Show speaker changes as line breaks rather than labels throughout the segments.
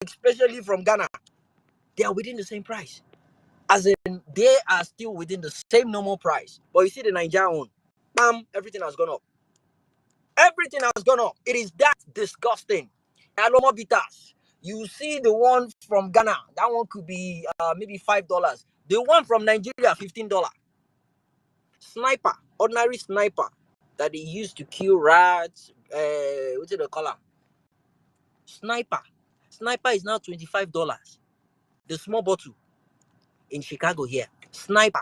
especially from Ghana, they are within the same price. As in, they are still within the same normal price. But you see the Nigerian one, bam, everything has gone up. Everything has gone up. It is that disgusting. Alomo bitters. You see the one from Ghana, that one could be maybe $5. The one from Nigeria, $15. Sniper, ordinary sniper that they used to kill rats. What do they call them? Sniper. Sniper is now $25. The small bottle in Chicago here. Sniper.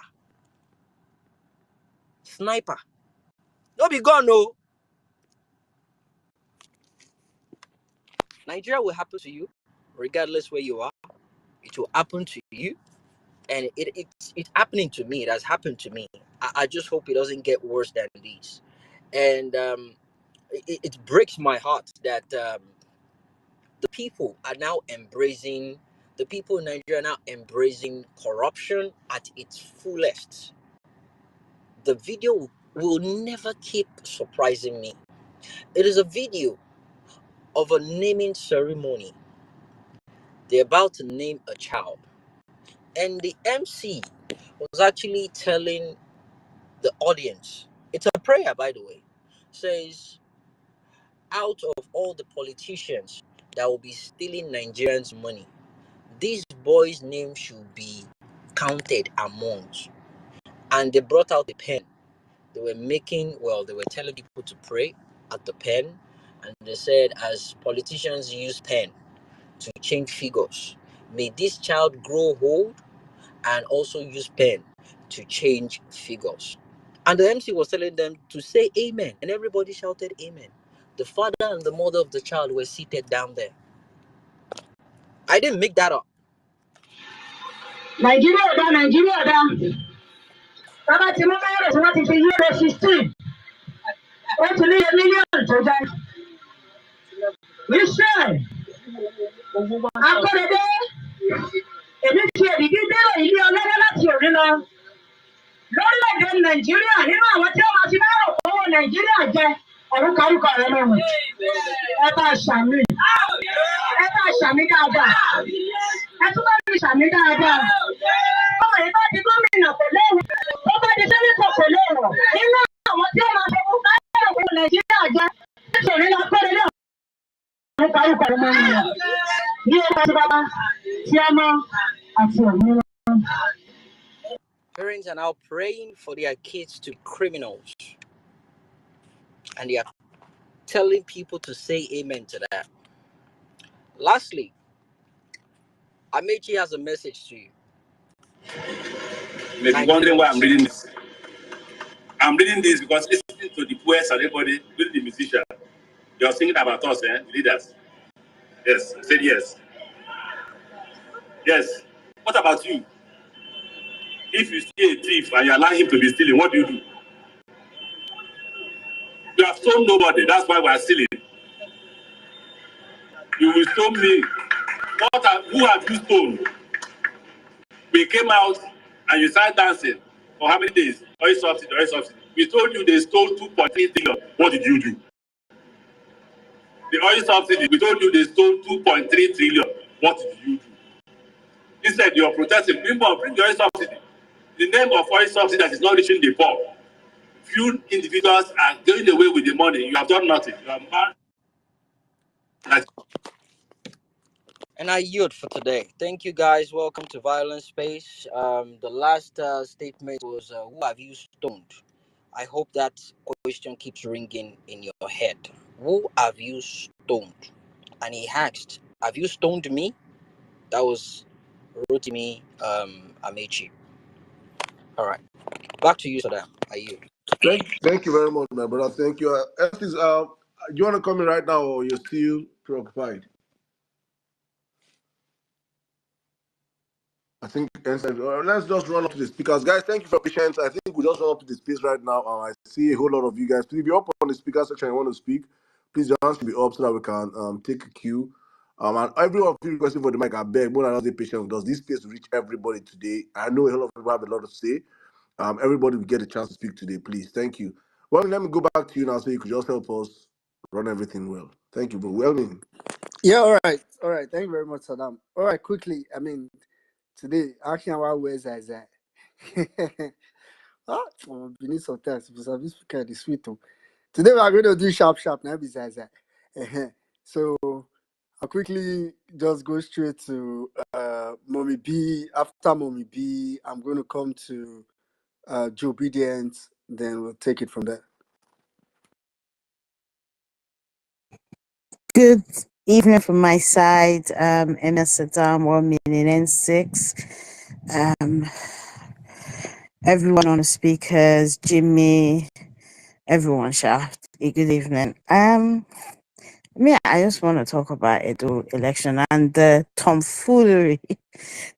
Sniper. Don't be gone, no. Nigeria will happen to you, regardless where you are. It will happen to you. And it's happening to me. It has happened to me. I just hope it doesn't get worse than this. And it breaks my heart that the people are now embracing, the people in Nigeria are now embracing corruption at its fullest. The video will never keep surprising me. It is a video of a naming ceremony. They're about to name a child. And the MC was actually telling the audience, it's a prayer, by the way, says, out of all the politicians that will be stealing Nigerians' money, this boy's name should be counted amongst. And they brought out a pen. They were telling people to pray at the pen. And they said, as politicians use pen to change figures, may this child grow old and also use pen to change figures. And the MC was telling them to say amen. And everybody shouted amen. The father and the mother of the child were seated down there. I didn't make that up. Nigeria. Baba ti mú mẹ́rẹ̀ tí wọ́n ti fi euro 16. Ó ti ní mílíọ̀nù tó jẹ́. Israel. Akọ́rẹ́dé. Èmi ti èdìdí dérò ilé ọlọ́dẹ láti òní lọ. Lórílẹ̀-èdè Nàìjíríà nínú àwọn tí ó máa ti mẹ́rọ̀ owó Nàìjíríà jẹ orúkọ rẹ̀ náà. Ẹ bá ṣàmì. Ẹ bá ṣàmì dáadáa. Ẹ tún bá mi ṣàmì dáadáa. Ọmọ yìí bá di gómìnà kò léwu. Ó bá di sẹ́nitọ̀ kò léwu. Nínú àwọn tí ó máa fi fún káyọ̀ owó Nàìjíríà jẹ. Nítorí la pẹ́rẹ́ ní orúkọ rẹ̀ náà. Ní ọba tí bàbá tí a mọ àti òmìnira. Parents are now praying for their kids to be criminals. And they are telling people to say amen to that. Lastly, Amechi has a message to you.
You may be wondering why I'm reading this. I'm reading this because listening to the poets and everybody, with the musician, they are singing about us, the leaders. Yes, I said yes. Yes. What about you? If you steal a thief and you allow him to be stealing, what do? You have stolen nobody. That's why we are stealing. You will stone me. Who have you stolen? We came out and you started dancing for how many days? Oil subsidy. We told you they stole 2.3 trillion. What did you do? The oil subsidy, we told you they stole 2.3 trillion. What did you do? Instead, you're protesting. Bring the oil subsidy. The name of oil subsidy that is not reaching the poor. Few individuals are going away with the money. You have done nothing. You are mad.
And I yield for today. Thank you, guys. Welcome to Violence Space. The last statement was, who have you stoned? I hope that question keeps ringing in your head. Who have you stoned? And he asked, have you stoned me? That was Rotimi Amechi. All right. Back to you, Saddam. I yield.
Thank you very much, my brother. Thank you. Please, do you want to come in right now or you're still preoccupied? I think let's just run up to the speakers. Guys, thank you for patience. I think we just run up to the space right now. I see a whole lot of you guys. Please, if you're up on the speaker section and want to speak, please your hands should be up so that we can take a cue. And everyone feel requesting for the mic, I beg, more than not be patient with us. This space will reach everybody today. I know a lot of people have a lot to say. Everybody will get a chance to speak today, please. Thank you. Well, let me go back to you now so you could just help us run everything well. Thank you, bro. Well,
Yeah, all right. All right. Thank you very much, Saddam. All right, quickly. I mean, today, actually, our words is that. Ah, we need some time. This kind of sweet. Oh. Today, we are going to do sharp, sharp. Now, besides that. So, I'll quickly just go straight to Mommy B. After Mommy B, I'm going to come to Joe Obedience. Then we'll take it from there.
Good evening from my side, MS Saddam, 1 million and 6. Um, everyone on the speakers, Jimmy, everyone, shaft. A good evening. I just want to talk about Edo election and the tomfoolery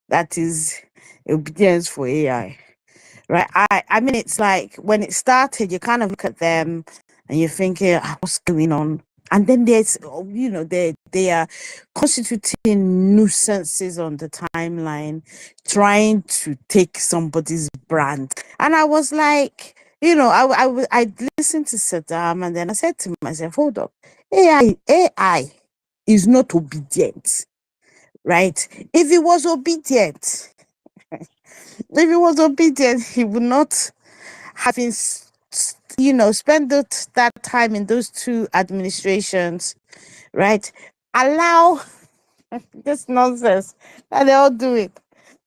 that is obedience for AI. Right? I mean, it's like when it started, you kind of look at them and you're thinking, what's going on? And then there's, they are constituting nuisances on the timeline, trying to take somebody's brand. And I was like, I listened to Saddam and then I said to myself, hold up, AI is not obedient, right? If it was obedient, he would not having spent that time in those two administrations, right? Allow this nonsense that they all do it.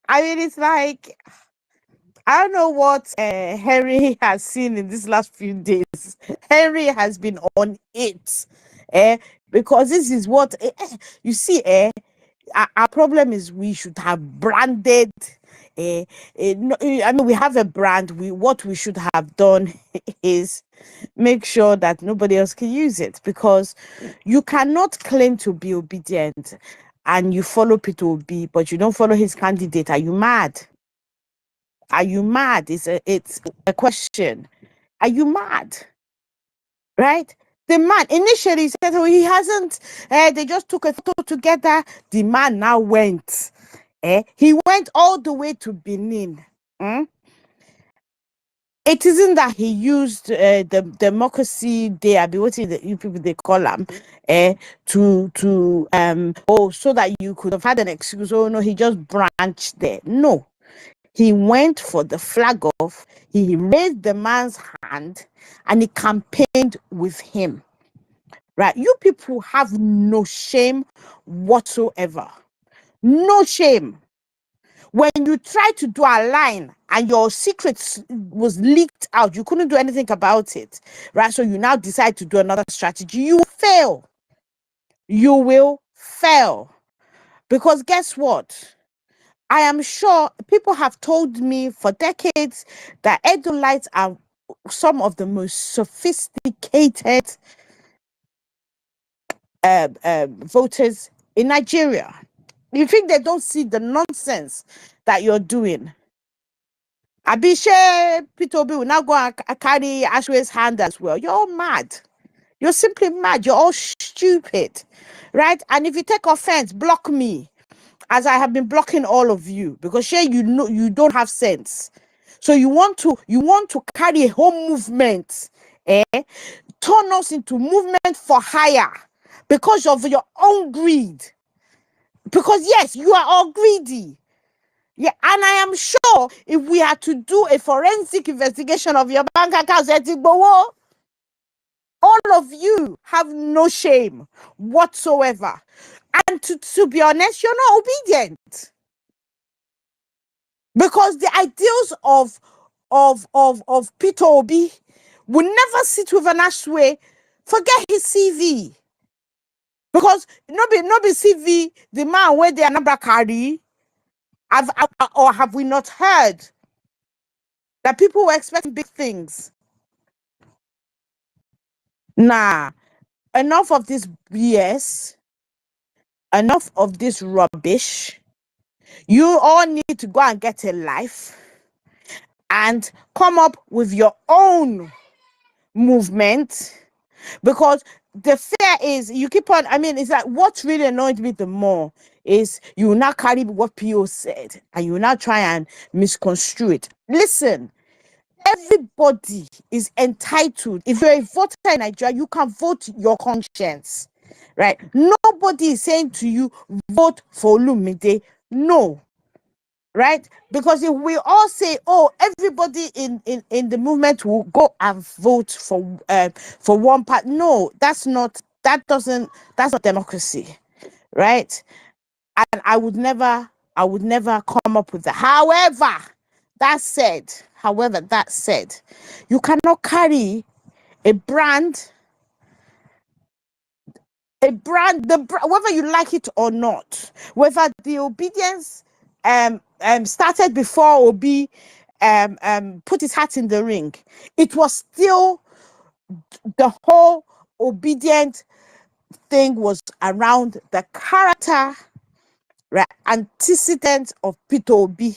I mean, it's like I don't know what Henry has seen in these last few days. Henry has been on it, because this is what you see. Our problem is we should have branded. I mean, we have a brand. What we should have done is make sure that nobody else can use it, because you cannot claim to be obedient and you follow Peter Obi, but you don't follow his candidate. Are you mad? Are you mad? It's a question. Are you mad? Right? The man initially said, oh, he hasn't, they just took a photo together. The man now went. He went all the way to Benin. It isn't that he used the democracy day, I be waiting that you people they call him, so that you could have had an excuse. Oh no, he just branched there. No, he went for the flag off. He raised the man's hand, and he campaigned with him. Right? You people have no shame whatsoever. No shame. When you try to do a line and your secrets was leaked out, you couldn't do anything about it, right? So you now decide to do another strategy. You fail. You will fail. Because guess what? I am sure people have told me for decades that Edolites are some of the most sophisticated voters in Nigeria. You think they don't see the nonsense that you're doing? Abishe Peter Obi will now go and carry Ashway's hand as well. You're all mad. You're simply mad. You're all stupid, right? And if you take offense, block me, as I have been blocking all of you, because you know you don't have sense. So you want to carry a whole movement, turn us into movement for hire because of your own greed. Because yes, you are all greedy. Yeah, and I am sure if we had to do a forensic investigation of your bank accounts, all of you have no shame whatsoever. And to be honest, you're not obedient. Because the ideals of Peter Obi will never sit with an Ashway. Forget his CV. Because no be CV, the man where they are number carry. Or have we not heard that people were expecting big things? Nah, enough of this BS, enough of this rubbish. You all need to go and get a life and come up with your own movement, because the fear is you keep on. I mean, it's like what really annoyed me the more is you will now carry what PO said and you will now try and misconstrue it. Listen, everybody is entitled. If you're a voter in Nigeria, you can vote your conscience, right? Nobody is saying to you, vote for Olumide. No, right? Because if we all say, oh, everybody in the movement will go and vote for one part, no, that's not democracy, right? And I would never come up with that. However, that said, you cannot carry a brand, whether you like it or not, whether the obedience started before Obi put his hat in the ring, it was still the whole obedient thing was around the character, right, antecedent of Peter Obi,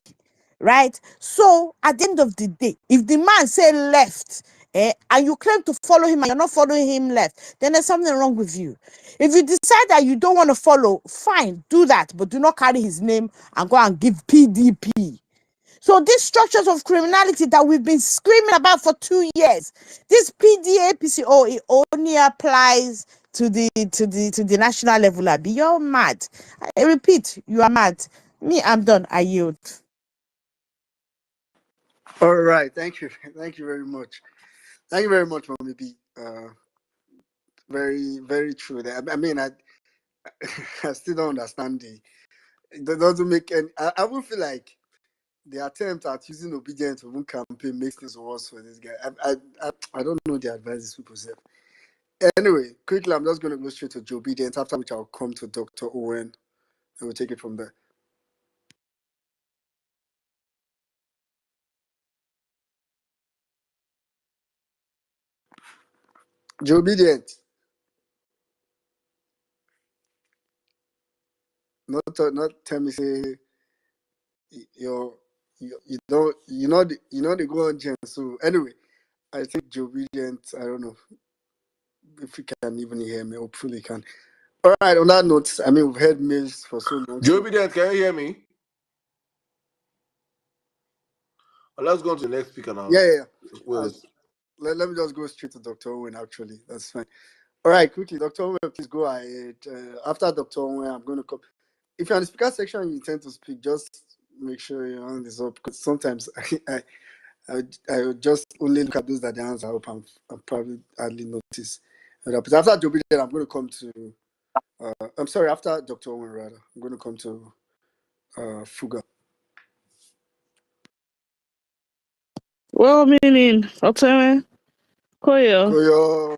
right? So at the end of the day, if the man say left, and you claim to follow him and you're not following him left, then there's something wrong with you. If you decide that you don't want to follow, fine, do that, but do not carry his name and go and give PDP. So these structures of criminality that we've been screaming about for 2 years, this PDA, PCO, it only applies to the national level. Abi, you're mad. I repeat, you are mad. Me, I'm done. I yield.
All right, thank you, thank you very much. Thank you very much, Mommy B. Very, very true. I mean, I still don't understand it doesn't make any. I would feel like the attempt at using obedience to win campaign makes things worse for this guy. I don't know the advice these people say. Anyway, quickly, I'm just going to go straight to Joe Obedience, after which I'll come to Dr. Owen, and we'll take it from there. Joe Obedience. Not tell me say you don't they go on gen. So anyway, I think Joe Obedience, I don't know if you can even hear me. Hopefully you can. All right, on that note, I mean, we've heard mails for so long.
Joe Biden, can you hear me? Well, let's go on to the next speaker now.
Yeah. Let me just go straight to Dr. Owen, actually. That's fine. All right, quickly, Dr. Owen, please go ahead. After Dr. Owen, I'm going to come. If you're on the speaker section and you intend to speak, just make sure your hand is up, because sometimes I would just only look at those that their hands are up and probably hardly notice. But after Joe Biden, I'm going to come to, I'm sorry, after Dr. Owen, rather, I'm going to come to Fuga.
Well, meaning, Otome, Koyo.
Koyo.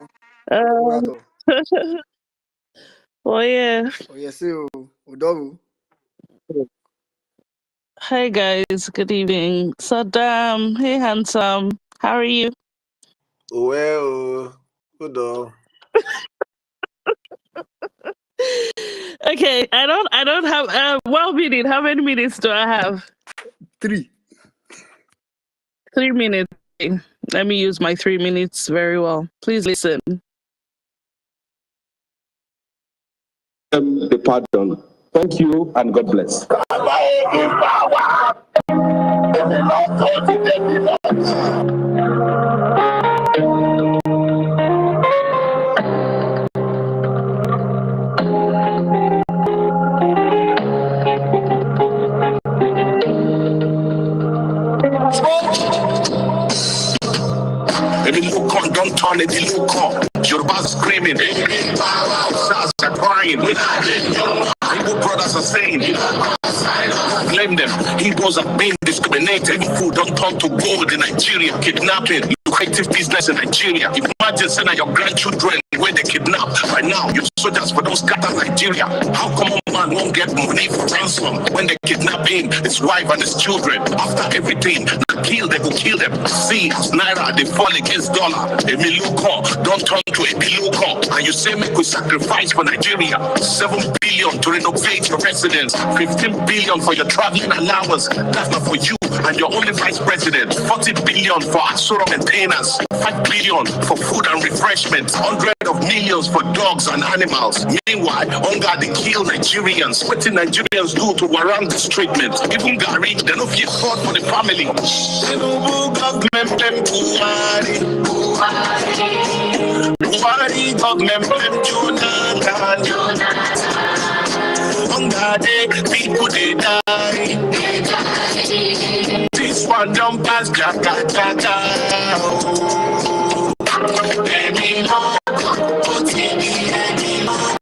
Oh, yeah.
Oh, yes, Odoru.
Hi, guys. Good evening. Saddam, hey, handsome. How are you?
Well, good on.
Okay, I don't have well meaning. How many minutes do I have?
3
minutes. Let me use my 3 minutes very well. Please listen.
The pardon. Thank you and God bless. Don't turn it, Yoruba's screaming, stars are crying, Igbo brothers are saying, blame them, Igbos are being discriminated, food don't turn to gold in Nigeria, kidnapping, lucrative business in Nigeria. Imagine sending your grandchildren where they kidnap. Right now, your soldiers for those scatter Nigeria. How come a man won't get money for ransom when they kidnap him, his wife and his children? After everything, they will kill them. See, as Naira, they fall against dollar. A Miluko don't turn to a Biluko. And you say make we sacrifice for Nigeria. 7 billion to renovate your residence. 15 billion for your traveling allowance. That's not for you and your only vice president. 40 billion for Asura maintenance. containers, 5 billion for food and refreshment, 100 of millions for dogs and animals. Meanwhile, hunger they kill Nigerians. What did Nigerians do to warrant this treatment? Even Gary, they don't feel afford for the family. Government them Buhari government them Jonathan. Hunger day, people they die. This one jump past Jaga Jaga. Any more, put in any more.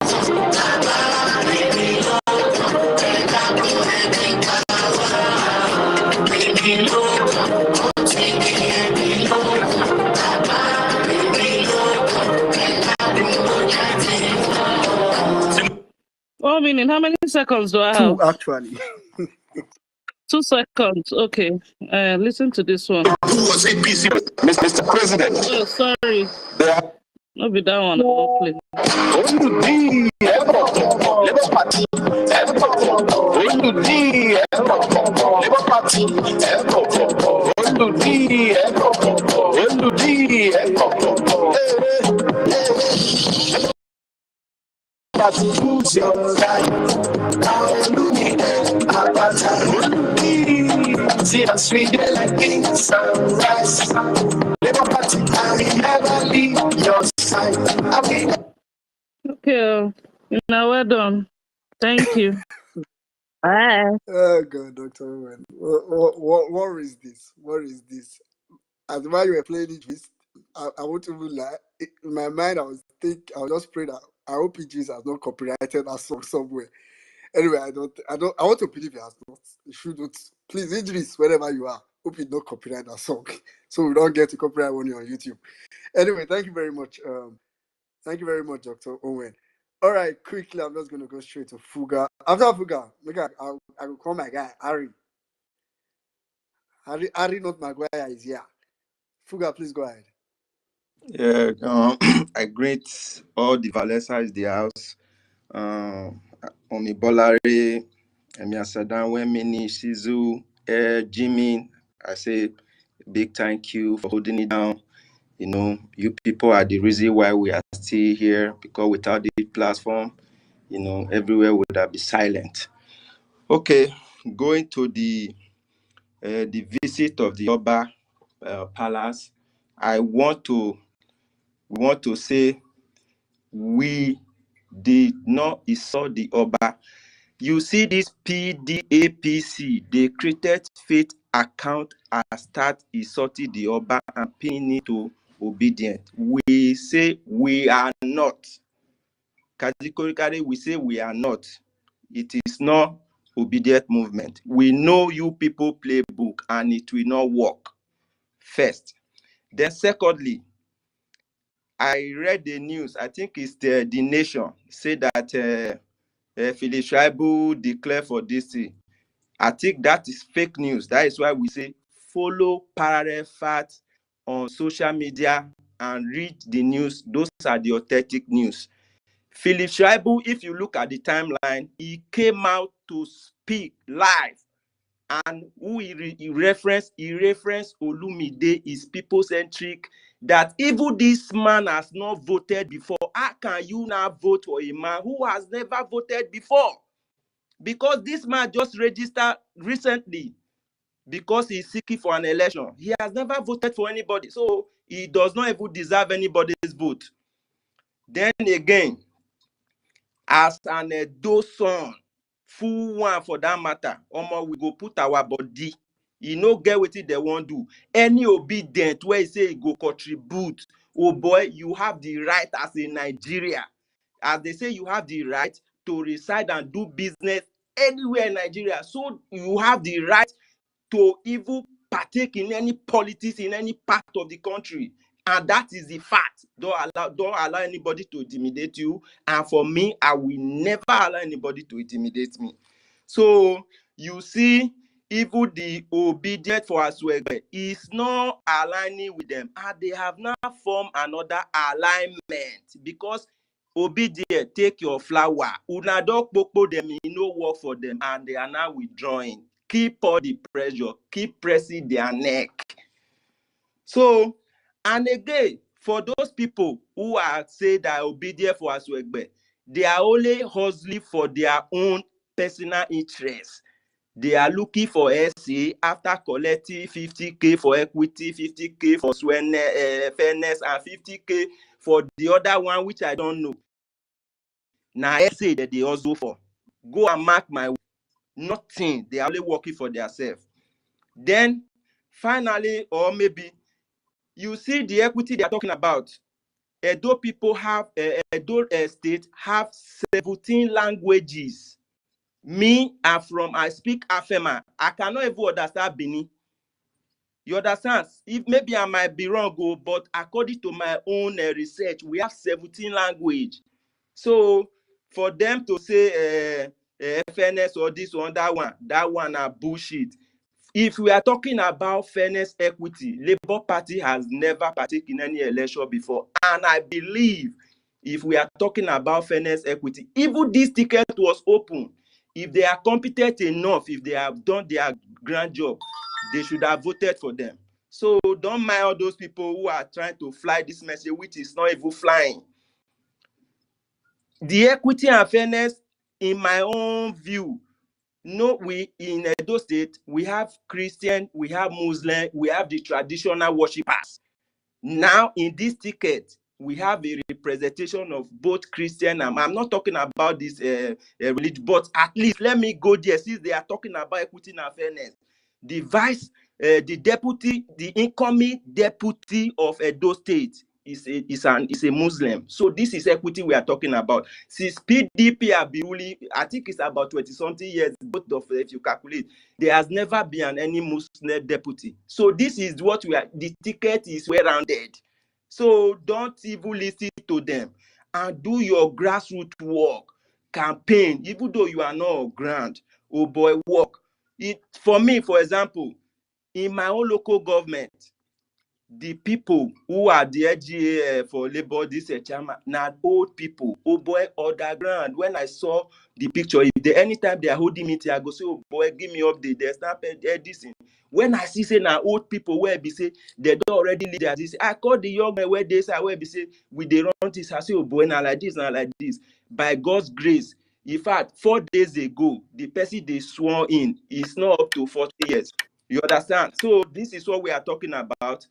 Oh, meaning how many seconds do I have?
2 actually.
2 seconds. Okay. Listen to this one.
Who was APC? Mr. President.
Oh, sorry.
Yeah.
Not be that one. I will play.
Labour Party, see us sweet like king sunrise. Labour Party, I will never leave your side.
Okay. Now well done. Thank you. Bye.
Oh God, Dr. Owen. What is this? What is this? As while you were playing it, I won't even lie. In my mind, I was just praying that I hope PGs has not copyrighted that song somewhere. Anyway, I want to believe it has not. It shouldn't. Please, Idris, wherever you are, hope you don't copyright that song. So we don't get to copyright one on YouTube. Anyway, thank you very much. Thank you very much, Dr. Owen. All right, quickly, I'm just going to go straight to Fuga. After Fuga, I will call my guy, Ari. Ari, not Maguire, is here. Fuga, please go ahead.
Yeah, I greet all the Valesa in the house. Omi Bolare, Emia Sadan, Wemini, Shizu, Jimmy. I say big thank you for holding it down. You know, you people are the reason why we are still here, because without the platform, you know, everywhere would have been silent. Okay, going to the visit of the Oba Palace, I want to say we did not insult the Oba. You see this PDAPC, they created fake account and start insulting the Oba and pinning it to obedient. We say we are not. Categorically, we say we are not. It is not obedient movement. We know you people play book and it will not work. First. Then secondly, I read the news. I think it's the Nation say that Philip Schreiber declared for this thing. I think that is fake news. That is why we say follow parallel facts on social media and read the news. Those are the authentic news. Philip Schreiber, if you look at the timeline, he came out to speak live. And who he referenced Olumide is people-centric, that even this man has not voted before. How can you now vote for a man who has never voted before? Because this man just registered recently because he's seeking for an election. He has never voted for anybody, so he does not even deserve anybody's vote. Then again, as an Edo son, full one for that matter, we go put our body. You no get wetin they want do. Any obedient where he say he go contribute, oh boy, you have the right as a Nigeria. As they say, you have the right to reside and do business anywhere in Nigeria. So you have the right to even partake in any politics in any part of the country. And that is the fact. Don't allow anybody to intimidate you. And for me, I will never allow anybody to intimidate me. So you see, even the obedient for Aswege is not aligning with them. And they have now formed another alignment because obedient, take your flower. Una don kpokpo them, e no work for them, and they are now withdrawing. Keep all the pressure, keep pressing their neck. So And again, for those people who are say that obedient for Asuegbe, they are only hustling for their own personal interest. They are looking for SA after collecting 50K for equity, 50K for fairness, and 50K for the other one, which I don't know. Now SA that they also for. Go and mark my word. Nothing. They are only working for themselves. Then finally, or maybe you see the equity they are talking about. Edo people have Edo state have 17 languages. Me, I speak Afema. I cannot even understand Bini. You understand? If maybe I might be wrong, but according to my own research, we have 17 language. So for them to say FNS or this one, that one are bullshit. If we are talking about fairness, equity, Labour Party has never partaken in any election before. And I believe if we are talking about fairness, equity, even this ticket was open. If they are competent enough, if they have done their grand job, they should have voted for them. So don't mind all those people who are trying to fly this message, which is not even flying. The equity and fairness, in my own view, no, we in Edo State, we have Christian, we have Muslim, we have the traditional worshippers. Now, in this ticket, we have a representation of both Christian and I'm not talking about this religion, but at least let me go there since they are talking about equity and fairness. The the deputy, the incoming deputy of Edo State is a Muslim. So this is equity we are talking about. Since PDP have been ruling, I think it's about 20-something years, both of if you calculate, there has never been any Muslim deputy. So this is what we are, the ticket is well-rounded. So don't even listen to them and do your grassroots work, campaign, even though you are not on ground, oh boy, work. For me, for example, in my own local government, the people who are the LGA for labor, this chairman, now old people, oh boy, underground. When I saw the picture, if they anytime they are holding meeting, I go say, oh boy, give me update. There's not this thing. When I see say now old people where be say they don't already lead as this, I call the young men where they say where be say we they run this. I say, oh boy, now like this, now like this. By God's grace, in fact, 4 days ago, the person they sworn in is not up to 40 years. You understand? So this is what we are talking about.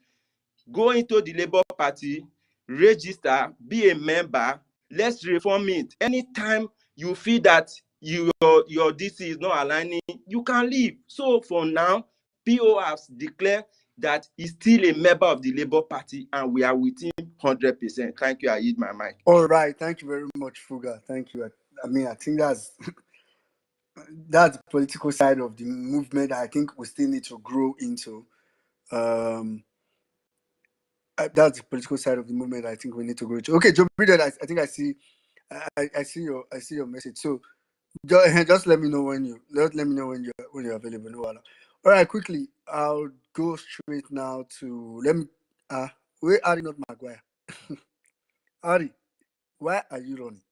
Go into the Labour Party, register, be a member. Let's reform it. Anytime you feel that your DC is not aligning, you can leave. So for now, PO has declared that he's still a member of the Labour Party, and we are with him 100%. Thank you. I yield my mic.
All right, thank you very much, Fuga. Thank you. I mean, I think that's the political side of the movement. I think we still need to grow into. That's the political side of the movement. I think we need to grow into. Okay, Joe Biden, I think I see. I see your message. So just let me know when you're available. No, all right, quickly. I'll go straight now to where Ari not Maguire. Ari, why are you running?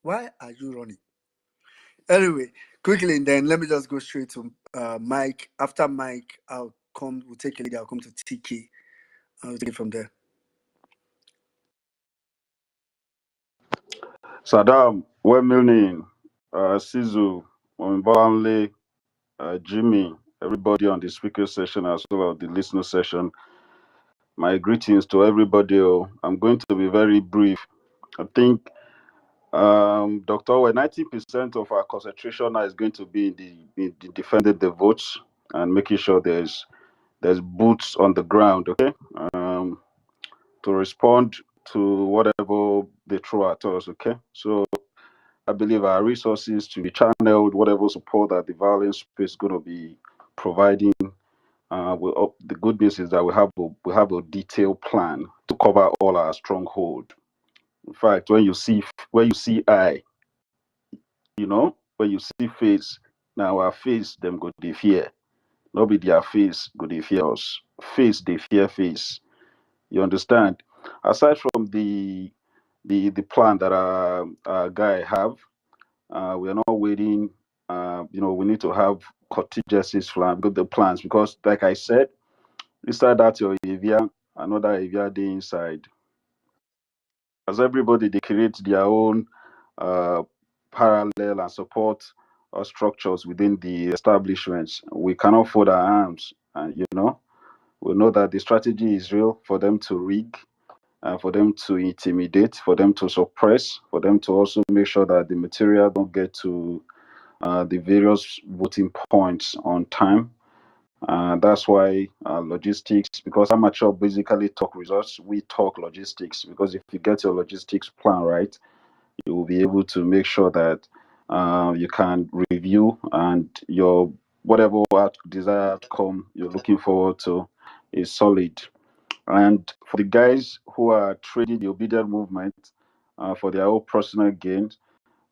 Why are you running? Anyway, quickly, and then let me just go straight to Mike. After Mike, we'll take a lead. I'll come to TK. I'll take it from there.
Saddam, Wemilnin, Sizu, Mbolanle, Jimmy, everybody on the speaker session as well as the listener session. My greetings to everybody. I'm going to be very brief. I think, Dr. Owe, 90% of our concentration now is going to be in the defending the votes and making sure there's boots on the ground, okay? To respond to whatever they throw at us, okay? So I believe our resources to be channeled, whatever support that the violence space is going to be providing. The good news is that we have a detailed plan to cover all our stronghold. In fact, when you see eye, when you see face, now our face them go they fear. Not be their face go they fear us. Face they fear face. You understand? Aside from the plan that our guy have. We are not waiting. We need to have contingencies plan, with the plans because, like I said, we started out your Avia. another Eviade inside. As everybody, they create their own uh, parallel and support structures within the establishments. We cannot fold our arms, and we know that the strategy is real for them to rig, for them to intimidate, for them to suppress, for them to also make sure that the material don't get to the various voting points on time. That's why logistics, because amateur basically talk results, we talk logistics. Because if you get your logistics plan right, you will be able to make sure that you can review and your whatever desired outcome you're looking forward to is solid. And for the guys who are trading the obedient movement for their own personal gain,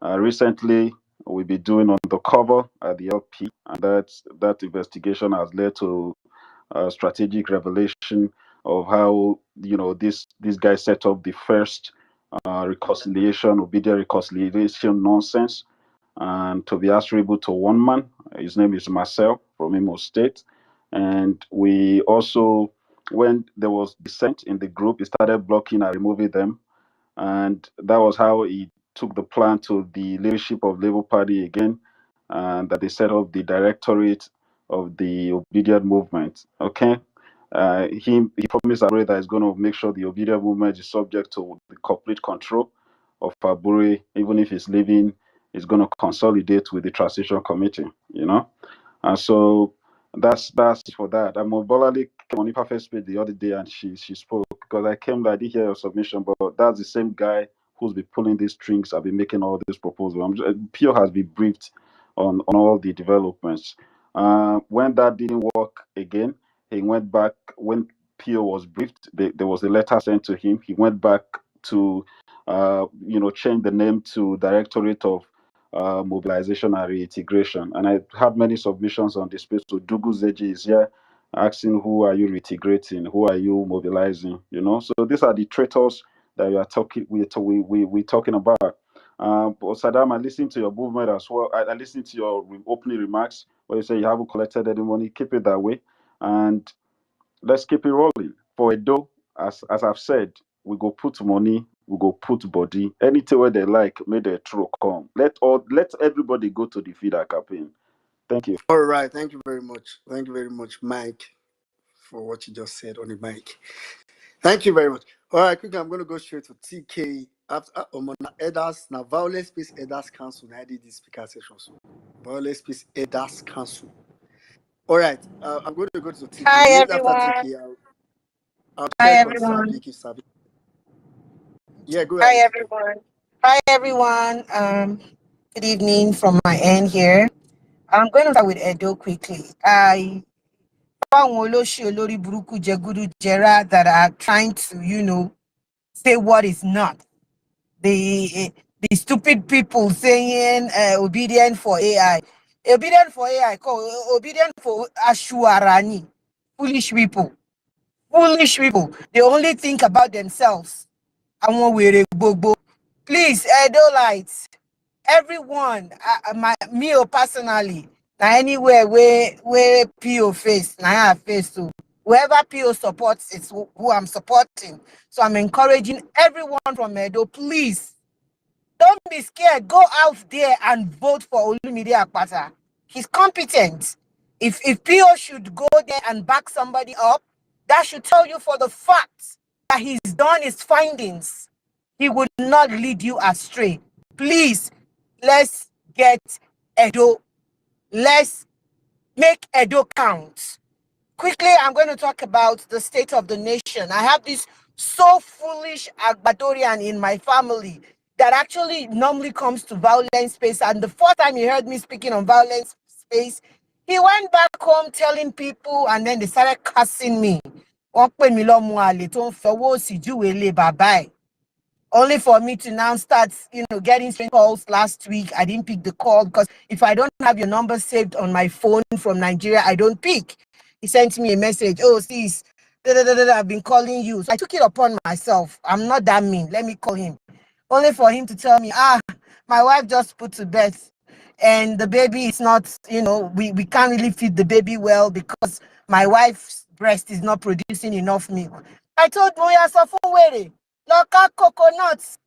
recently we'll be doing on the cover at the LP, and that investigation has led to strategic revelation of how this guy set up the first reconciliation, obedient reconciliation nonsense, and to be answerable to one man. His name is Marcel from Imo State. And we also, when there was dissent in the group, he started blocking and removing them. And that was how he took the plan to the leadership of Labour Party again, and that they set up the directorate of the obedient movement. Okay. He promised Abure that he's going to make sure the obedient movement is subject to the complete control of Abure. Even if he's leaving, he's going to consolidate with the transition committee. And so that's for that. I'm Bolali came on Perfect Speech the other day, and she spoke because I did hear your submission, but that's the same guy who's been pulling these strings. I've been making all these proposals. Pio has been briefed on all the developments. When that didn't work again, he went back. When Pio was briefed, there was a letter sent to him. He went back to change the name to Directorate of mobilization and reintegration. And I had many submissions on this space. So Dugu Zeji is here asking, who are you reintegrating? Who are you mobilizing? So these are the traitors that we're talking about. But Saddam, I listened to your movement as well. I listened to your opening remarks where you say you haven't collected any money. Keep it that way. And let's keep it rolling. For Edo, as I've said, we go put money, we go put body. Anything where they like, may they throw come. Let everybody go to the feeder campaign. Thank you.
All right. Thank you very much. Thank you very much, Mike, for what you just said on the mic. Thank you very much. All right, quickly, I'm going to go straight to TK. After Edas, now Violence Peace Edas Council. I did this speaker session. So Violence Peace Edas Council. All right, I'm going to go to TK.
Hi
Immediately after
everyone.
TK, I'll
Hi
check on
everyone.
Savik if Savik. Yeah, go
Hi
ahead, TK.
everyone. Hi everyone. Good evening from my end here. I'm going to start with Edo quickly. I found Olori Buruku Jegudu Jera that are trying to, say what is not. The stupid people saying obedient for AI. Obedient for AI, obedient for Ashuarani. Foolish people. Foolish people. They only think about themselves. Please, Edolites, everyone, me personally, now anywhere where PO face, now I face to. Whoever PO supports is who I'm supporting. So I'm encouraging everyone from Edo, please, don't be scared. Go out there and vote for Olumide Akpata. He's competent. If PO should go there and back somebody up, that should tell you for the fact that he's done his findings. He would not lead you astray. Please, let's get Edo. Let's make Edo count. Quickly, I'm going to talk about the state of the nation. I have this so foolish Agbadorian in my family that actually normally comes to violence space. And the first time he heard me speaking on violence space, he went back home telling people, and then they started cussing me. Only for me to now start, getting strange calls last week. I didn't pick the call because if I don't have your number saved on my phone from Nigeria, I don't pick. He sent me a message. Oh, sis, I've been calling you. So I took it upon myself. I'm not that mean. Let me call him. Only for him to tell me, my wife just put to bed and the baby is not, we can't really feed the baby well because my wife's breast is not producing enough milk. I told Moya Sofunwere, local coconut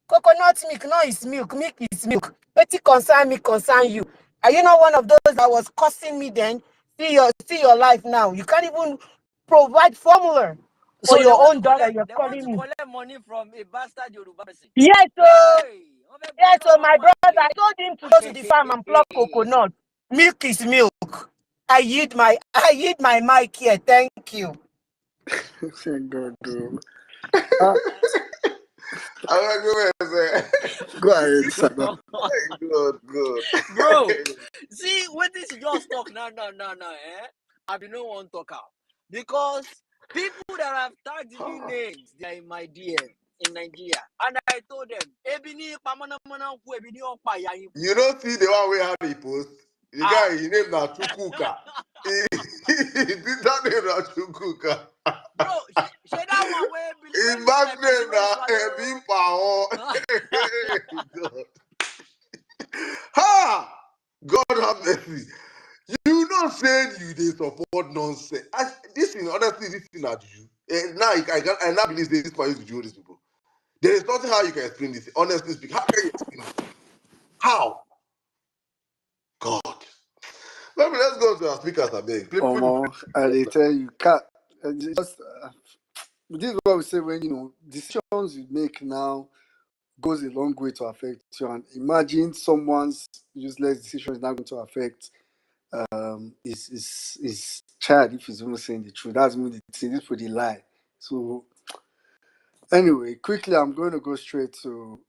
milk, no is milk is milk. Wetin concern me, concern you. Are you not one of those that was cursing me then? See your life now. You can't even provide formula
So
for
they
your
want to
own daughter.
collect.
You're
They want
calling
to
me.
collect money from a bastard Yoruba person.
Yes, so
Hey, wọ́n fẹ́ gba
yes, so
lọ́wọ́
my
ọmọ
brother, I
àlè.
told him to go to the farm and pluck coconut. Milk is milk. I yield my mic here. Thank you.
Thank God, though. Ah,
I'm not going to say.
go ahead, Sada.
Good.
Bro, see what this just talk now. I be no one talk out because people that have tagged you names, they are in my DM in Nigeria, and I told them, "Ebini pamana ku ebini opa ya yin."
You don't see the one we have he post. The
Ah,
guy, his name na Chukuka. His that name na Chukuka.
bro, she that one where
His
look
back
like person
name
where
na
swallow.
Ebim Pao. God. Ha! God have mercy. You not saying you they support nonsense. This thing, honestly, this thing at you. Now I now believe this man used to do these people. There is nothing how you can explain this. Honestly speaking, how can you explain it? How? God. Let's go to our speakers, I beg.
Omo, I dey tell you, cat. Just this is what we say when decisions you make now goes a long way to affect you. And imagine someone's useless decision is not going to affect his child if he's even saying the truth. That's when the thing. This for the lie. So anyway, quickly, I'm going to go straight to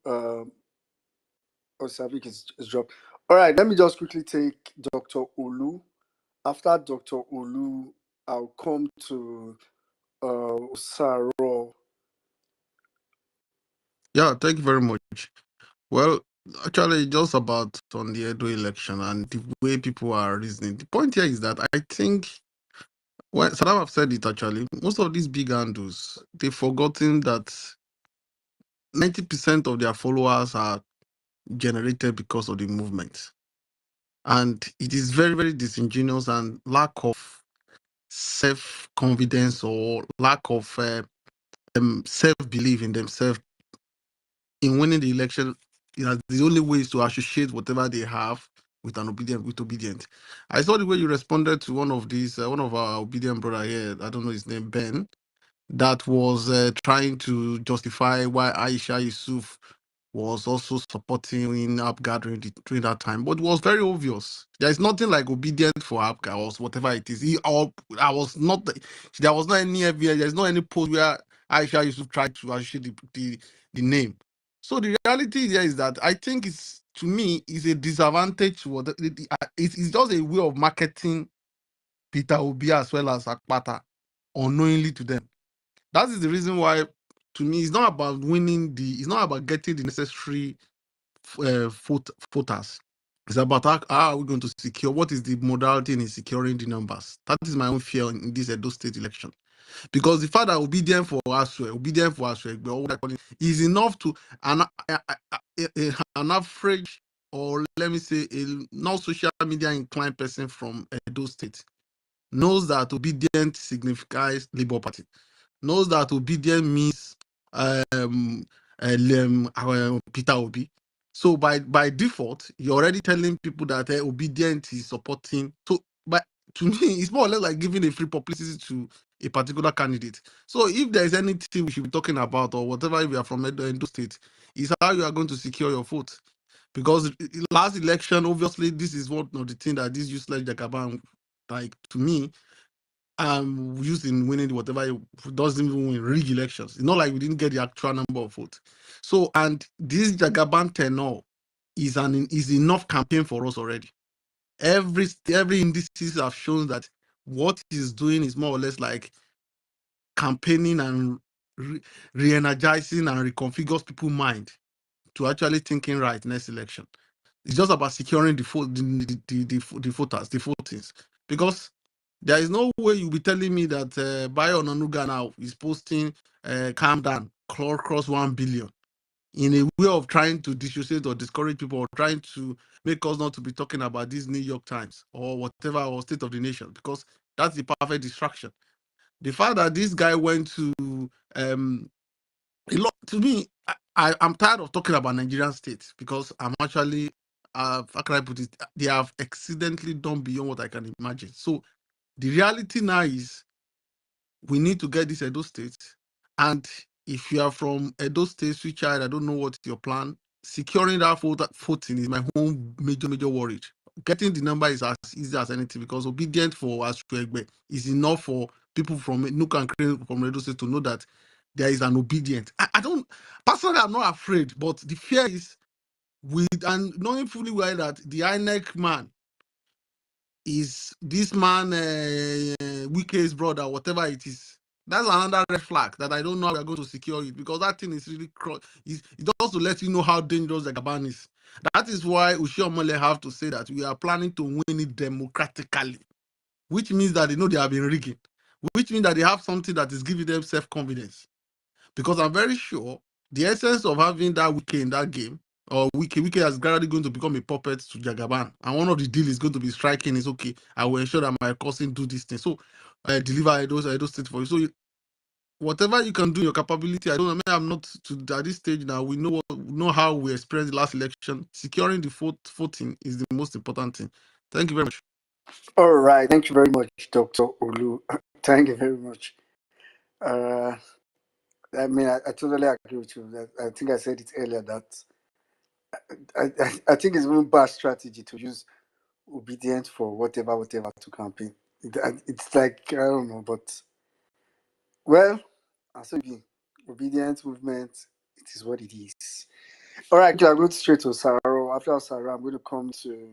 Osavik is dropped. All right, let me just quickly take Dr. Olu. After Dr. Olu, I'll come to Osaro.
Yeah, thank you very much. Well, actually, just about on the Edo election and the way people are reasoning. The point here is that I think, well, Saddam have said it actually, most of these big handles, they've forgotten that 90% of their followers are generated because of the movement. And it is very, very disingenuous and lack of self-confidence or lack of self-belief in themselves in winning the election. The only way is to associate whatever they have with an obedient. I saw the way you responded to one of our obedient brother here. I don't know his name, Ben, that was trying to justify why Aisha Yusuf was also supporting in APGA during that time. But it was very obvious. There is nothing like obedient for APGA or whatever it is. I was not, there was not any evidence, there's not any post where Aisha Yusuf tried to associate the name. So the reality there is that I think it's, to me, is a disadvantage. It's just a way of marketing Peter Obi as well as Akpata unknowingly to them. That is the reason why, to me, it's not about it's not about getting the necessary voters. It's about how are we going to secure, what is the modality in securing the numbers. That is my own fear in this Edo State election. Because the fact that obedient for Aswe, but what I call it, is enough to an average, or let me say, a non social media inclined person from Edo State knows that obedient signifies Labour Party, knows that obedient means Peter Obi. So by default, you're already telling people that obedient is supporting. So, but to me, it's more or less like giving a free publicity to a particular candidate. So if there is anything we should be talking about, or whatever, if you are from Edo State, is how you are going to secure your vote. Because last election, obviously, this is one of the things that this useless Jagaban, like, to me, used in winning whatever. It doesn't even win rig elections. It's not like we didn't get the actual number of votes. So, and this Jagaban tenor is enough campaign for us already. Every indices have shown that what he's doing is more or less like campaigning and re-energizing and reconfigures people's mind to actually thinking right next election. It's just about securing the voters, the votings. Because there is no way you'll be telling me that Bayo Onanuga now is posting calm down, cross 1 billion in a way of trying to dissociate or discourage people, or trying to make us not to be talking about this New York Times or whatever, or State of the Nation, because that's the perfect distraction. The fact that this guy went to a lot to me, I'm tired of talking about Nigerian states because I'm actually how can I put it? They have accidentally done beyond what I can imagine. So the reality now is we need to get this Edo State. And if you are from Edo State, sweet child, I don't know what's your plan. Securing that voting is my whole major worry. Getting the number is as easy as anything because obedient for Asuegbe is enough for people from Nuka and Crane from Edo State to know that there is an obedient. I don't personally, I'm not afraid, but the fear is with and knowing fully well that the INEC man is this man Wike's brother, whatever it is. That's another red flag that I don't know how we're going to secure it because that thing is really it does to let you know how dangerous the Gaban is. That is why Ushiomole have to say that we are planning to win it democratically, which means that they know they have been rigging, which means that they have something that is giving them self-confidence. Because I'm very sure the essence of having that Wike in that game, or Wike is gradually going to become a puppet to Jagaban. And one of the deals is going to be striking is okay, I will ensure that my cousin do this thing. So deliver those states for you. So whatever you can do, your capability, I don't know. I mean, I'm not to at this stage now. We know how we experienced the last election. Securing the voting is the most important thing. Thank you very much.
All right. Thank you very much, Dr. Olu. Thank you very much. I mean, I totally agree with you. I think I said it earlier that I think it's even bad strategy to use obedience for whatever to campaign. It's like, I don't know, but well, as be obedience movement, it is what it is. All right, I'll go straight to Saro. After Saro, I'm going to come to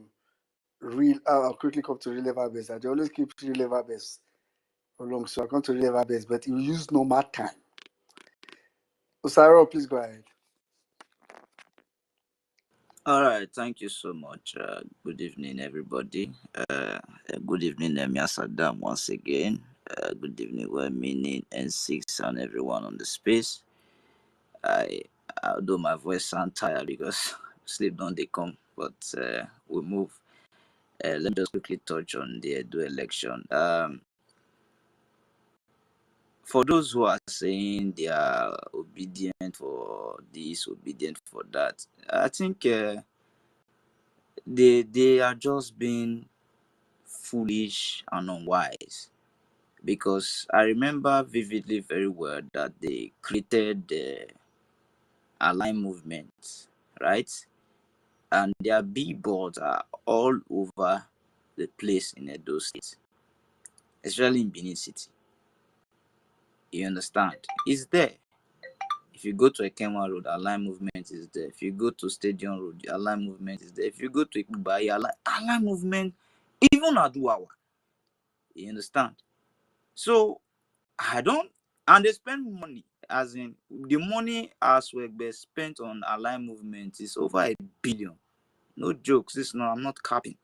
real. I'll quickly come to real level base. I always keep real level base along, so I'll come to real level base, but you use normal time. Osaro, please go ahead.
All right, thank you so much. Good evening, everybody. Good evening, Emia Saddam, once again. Good evening, Meaning N6 and everyone on the space. Although my voice sounds tired because sleep don't they come, but we move. Let me just quickly touch on the Edo election. For those who are saying they are obedient for this, obedient for that, I think they are just being foolish and unwise, because I remember vividly very well that they created the Align movement, right? And their billboards are all over the place in Edo State, especially in Benin City. You understand? It's there. If you go to Ekema Road, Align movement is there. If you go to Stadium Road, the Align movement is there. If you go to Ikubai, Align movement, even Aduawa. You understand? So I don't, and they spend money, as in the money as well spent on Align movement is over 1 billion. No jokes, I'm not capping.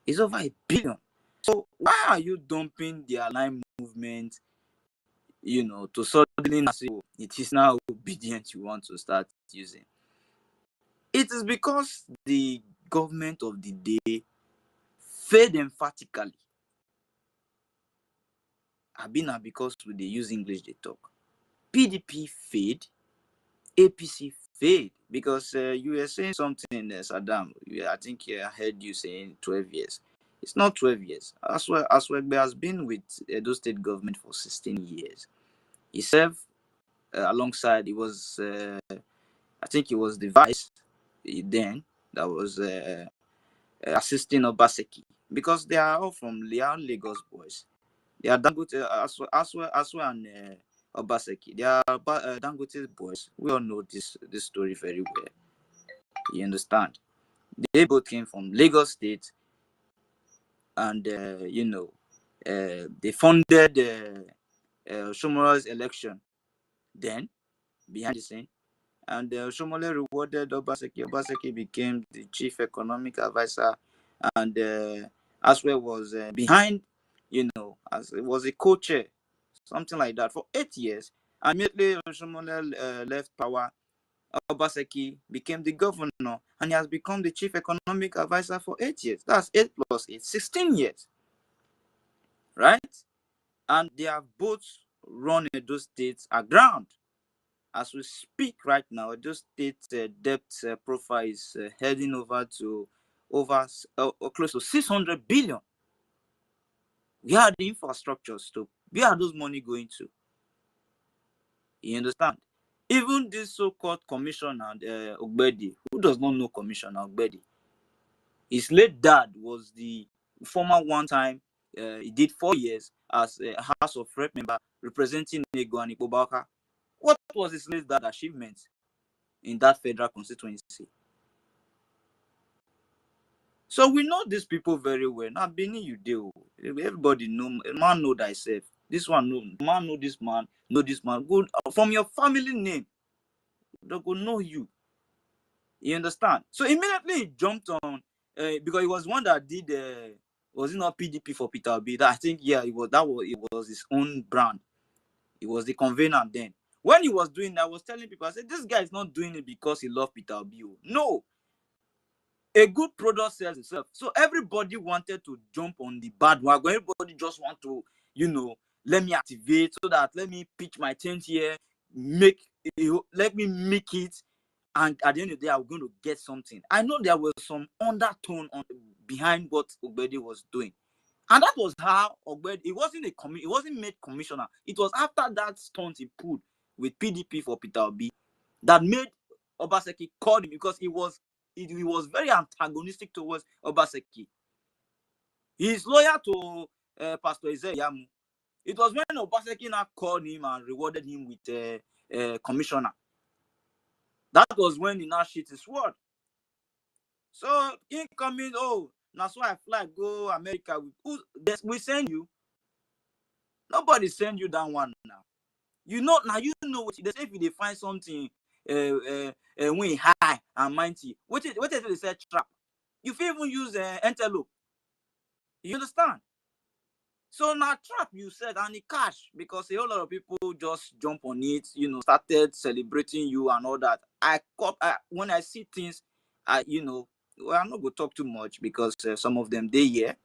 It's over 1 billion. So why are you dumping the Align movement, to suddenly say, oh, it is now obedient you want to start using? It is because the government of the day failed emphatically. I been because they use English they talk. PDP failed, APC failed, because you were saying something, Saddam. I think I heard you saying 12 years. It's not 12 years. Aswegbe has been with Edo State government for 16 years. He served alongside, I think he was the vice then that was assisting Obaseki, because they are all from Lagos boys. They are Dangote, Aswe and Obaseki. They are Dangote boys. We all know this story very well. You understand? They both came from Lagos State, and they funded Shomora's election then, behind the scene. And Shomole rewarded Obaseki. Obaseki became the chief economic advisor, and Aswe was behind, as it was a co-chair, something like that, for 8 years. And immediately Shomole left power, Obaseki became the governor, and he has become the chief economic advisor for 8 years. That's 8 plus 8, 16 years, right? and they have both run Edo State aground. As we speak right now, Edo State debt profile is heading over to close to 600 billion. Where are the infrastructures to? Where are those money going to? You understand? Even this so-called commissioner, Ogbedi, who does not know Commissioner Ogbedi? His late dad was the former one-time, he did 4 years as a House of Rep member representing Nego and Ikobaka. What was his late dad achievement in that federal constituency? So we know these people very well. Now, Beni, you do. Everybody know, man know thyself. This one know, man know this man, know this man. Good from your family name, they go know you. You understand? So immediately he jumped on because he was one that did. Was it not PDP for Peter Obi? I think it was. It was his own brand. He was the convener then. When he was doing that, I was telling people, I said, this guy is not doing it because he loved Peter Obi. No, a good product sells itself. So everybody wanted to jump on the bad wagon. Everybody just want to, let me activate so that let me pitch my tent here, let me make it. And at the end of the day, I'm going to get something. I know there was some undertone behind what Ogbedi was doing. And that was how Ogbedi, it wasn't made commissioner. It was after that stunt he pulled with PDP for Peter Obi that made Obaseki call him because he was very antagonistic towards Obaseki. He is loyal to Pastor Yamu. It was when Obaseki now called him and rewarded him with a commissioner. That was when he now shit his word. So incoming, that's why I fly go America. We send you. Nobody send you that one now. You know what they say if they find something when high and mighty. What is they say trap? You can even use antelope. You understand? So now trap you said and it cash because a whole lot of people just jump on it, started celebrating you and all that. When I see things, I'm not gonna talk too much because some of them they here.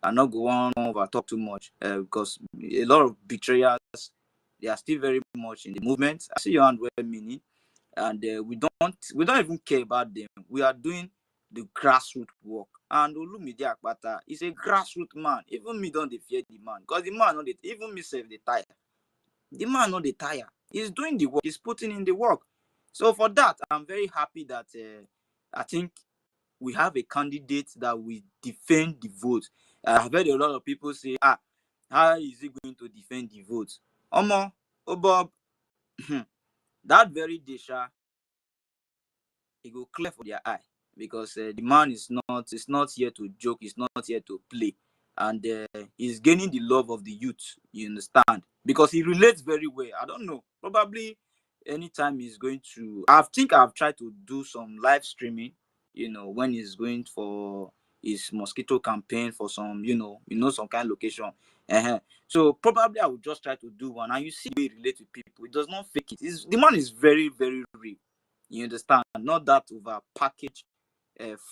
I'm not going to over talk too much because a lot of betrayers they are still very much in the movement. I see your hand well meaning, and we don't even care about them. We are doing the grassroots work. And Olumide Akpata is a grassroots man. Even me don't fear the man because the man not even me self the tire. The man not the tire. He's doing the work. He's putting in the work. So for that, I'm very happy that I think we have a candidate that will defend the vote. I've heard a lot of people say, how is he going to defend the vote? Omo, Bob, that very day, it go clear for their eye because the man is not here to joke, he's not here to play, and he's gaining the love of the youth. You understand? Because he relates very well. I don't know, probably anytime he's going to. I think I've tried to do some live streaming. When he's going for his mosquito campaign for some, some kind of location. So probably I would just try to do one, and you see, he relate with people. He does not fake it. The man is very, very real. You understand? Not that over packaged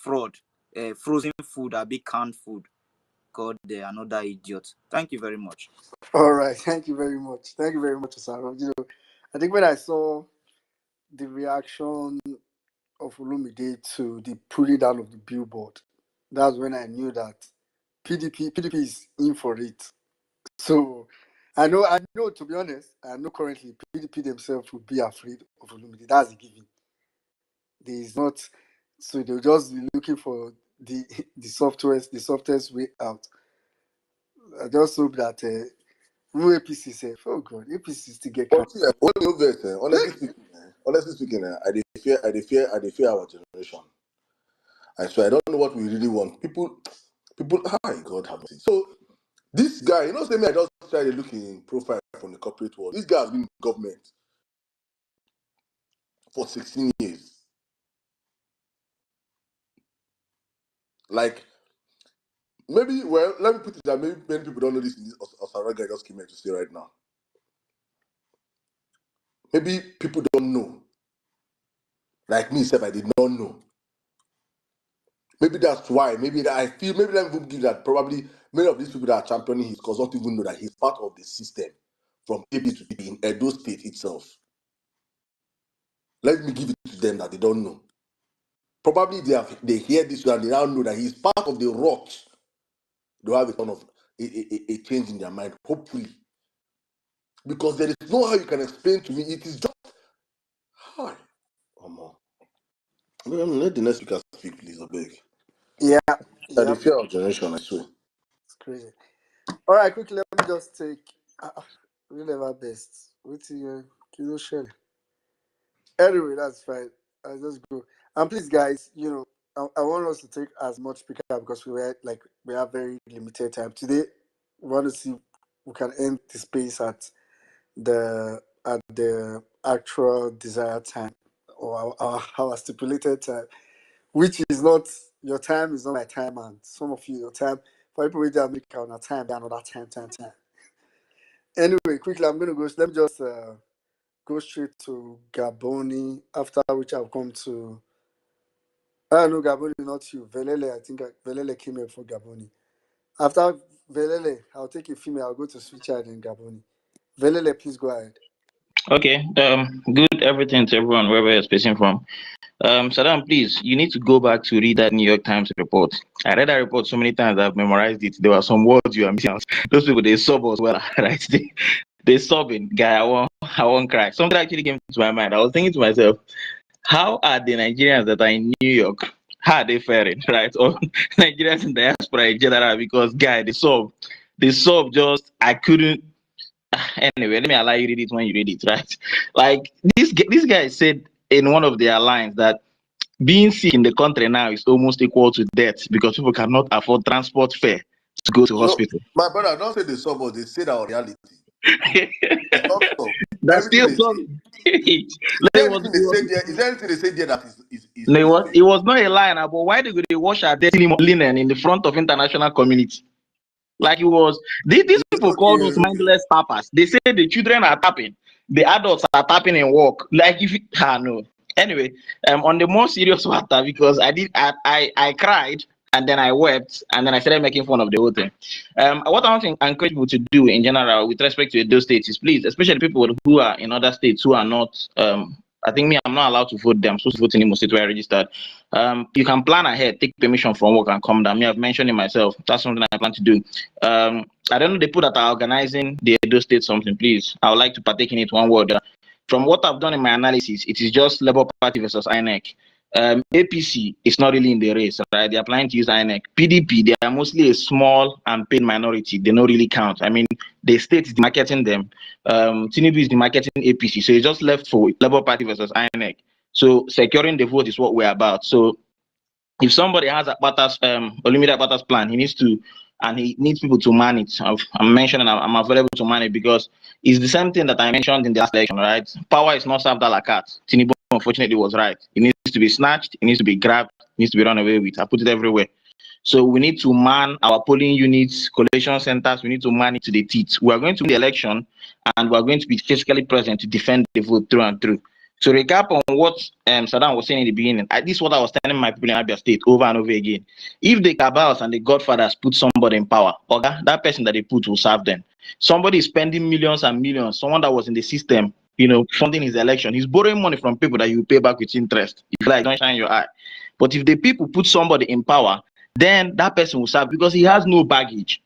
fraud, frozen food, or big canned food. God, another idiot. Thank you very much.
All right, thank you very much. Thank you very much, Osaro. I think when I saw the reaction of Olumide to the pulling down of the billboard, that's when I knew that PDP is in for it. So I know. To be honest, I know currently PDP themselves would be afraid of Olumide. That's a given. There is not, so they'll just be looking for the the softest way out. I just hope that no APC say, oh God, APC still get
But see, what you vex, honestly speaking, I dey fear our generation. I swear, I don't know what we really want. People, hi, God have mercy. So this guy, say me, I just try to look in profile from the corporate world. This guy has been in government for 16 years. Like, let me put it that maybe many people don't know this in this Osara guy just came here to say right now. Maybe people don't know. Like me, I did not know. Maybe that's why. Maybe that I feel. Maybe let me give that. Probably Many of these people that are championing his cause don't even know that he's part of the system from AP to DP in Edo State itself. Let me give it to them that they don't know. Probably they hear this and they now know that he's part of the rot. They'll have a ton of a change in their mind, hopefully. Because there is no how you can explain to me. It is just hi. Let the next speaker speak, please, I beg.
Yeah,
That the
yep,
fear of generation, I swear.
it's crazy. All right, quickly, let me just take. We never best. What's your kilo shell? Anyway, that's fine. I'll just go. And please, guys, I want us to take as much speaker because we have very limited time today. We want to see if we can end the space at the actual desired time or our stipulated time, which is not your time is not my time, and some of you your time for people with America on a time, they're another time. Anyway, quickly, I'm gonna go. Let me just go straight to Gaboni. After which I'll come to. I know Gaboni, not you. Velele, I think Velele came here for Gaboni. After Velele, I'll take a female. I'll go to Switcher and Gaboni. Velele, please go ahead.
Okay. Good everything to everyone wherever you're spacing from. Saddam, please, you need to go back to read that New York Times report. I read that report so many times I've memorized it. There were some words you are missing out. Those people they sob as well, right? They sobbing. Guy, I won't cry. Something actually came to my mind. I was thinking to myself, how are the Nigerians that are in New York? How are they faring, right? Or Nigerians in diaspora in general? Because guy, they sob. They sob just I couldn't anyway, let me allow you read it when you read it, right? Like this guy said in one of their lines that being sick in the country now is almost equal to death because people cannot afford transport fare to go to
No,
hospital.
my brother, don't say the suburbs, they say that our reality. It's not so.
That's
Everything
still
they say.
something. Like,
Is there anything they say there? Is there anything they say there that
no,
is
it
fake?
was not a lie, now, but why did they wash our dirty linen in the front of international community? Like it was, these
It's
people called us
okay.
mindless tappers. They say the children are tapping, the adults are tapping in work. Like if no. Anyway, on the more serious matter, because I cried and then I wept and then I started making fun of the whole thing. What I want to encourage people to do in general with respect to those states is please, especially people who are in other states who are not I think I'm not allowed to vote them. I'm supposed to vote in the state where I registered. You can plan ahead, take permission from work and come down. Me, I've mentioned it myself. That's something I plan to do. I don't know the people that are organizing the Edo State something, please. I would like to partake in it one word. From what I've done in my analysis, it is just Labour Party versus INEC. APC is not really in the race, right? They're planning to use INEC. PDP, they are mostly a small and paid minority. They don't really count. I mean, the state is marketing them. Tinubu is marketing APC. So it's just left for Labour Party versus INEC. So securing the vote is what we're about. So if somebody has a Akpata's Olumide Akpata's plan, he needs to, and he needs people to man it. I'm mentioning I'm available to man it because it's the same thing that I mentioned in the last election, right? Power is not served a la carte. Tinubu unfortunately was right. It needs to be snatched, it needs to be grabbed, it needs to be run away with. I put it everywhere. So we need to man our polling units, collation centers. We need to man it to the teeth. We are going to win the election, and we are going to be physically present to defend the vote through and through. So recap on what Saddam was saying in the beginning. This is what I was telling my people in Abia State over and over again. If the cabals and the godfathers put somebody in power, okay, that person that they put will serve them. Somebody is spending millions and millions. Someone that was in the system, funding his election. He's borrowing money from people that you pay back with interest. If you like, don't shine your eye. But if the people put somebody in power, then that person will serve because he has no baggage.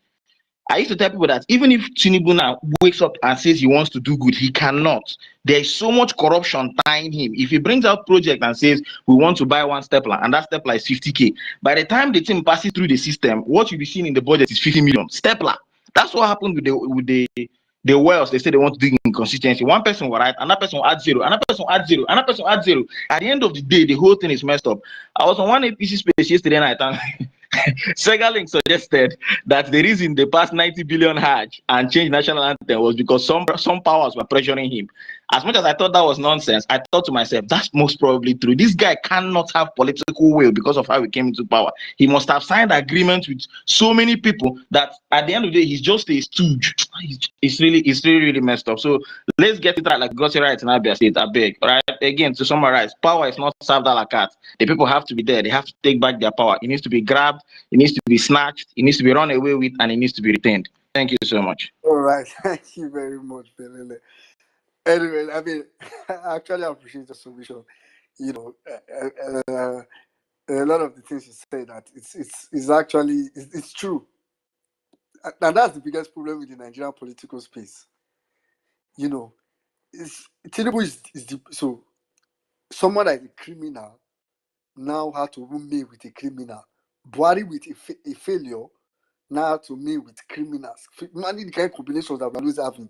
I used to tell people that even if Tinubu now wakes up and says he wants to do good, he cannot. There is so much corruption tying him. If he brings out project and says we want to buy one stapler and that stapler is 50K, by the time the thing passes through the system, what you'll be seeing in the budget is 50 million stapler. That's what happened with the wells. They say they want to do inconsistency. One person will write, another person will add zero, another person will add zero, another person will add zero. At the end of the day, the whole thing is messed up. I was on one APC space yesterday night and Segalink suggested that the reason they passed 90 billion Hajj and changed national anthem was because some powers were pressuring him. As much as I thought that was nonsense, I thought to myself, that's most probably true. This guy cannot have political will because of how he came into power. He must have signed agreements with so many people that at the end of the day, he's just a stooge. It's really messed up. So let's get it right, like got it right in Abia State. I beg. All right. Again, to summarize, power is not served a la carte. The people have to be there. They have to take back their power. It needs to be grabbed. It needs to be snatched. It needs to be run away with, and it needs to be retained. Thank you so much.
All right, thank you very much, Belele. Anyway, I mean, I actually appreciate the submission. You know, a lot of the things you say that it's actually it's true, and that's the biggest problem with the Nigerian political space. You know, Tinubu is so someone that is a criminal now had to roommate with a criminal. Buhari with a failure now to me with criminals. Imagine the kind of combinations that we're always having.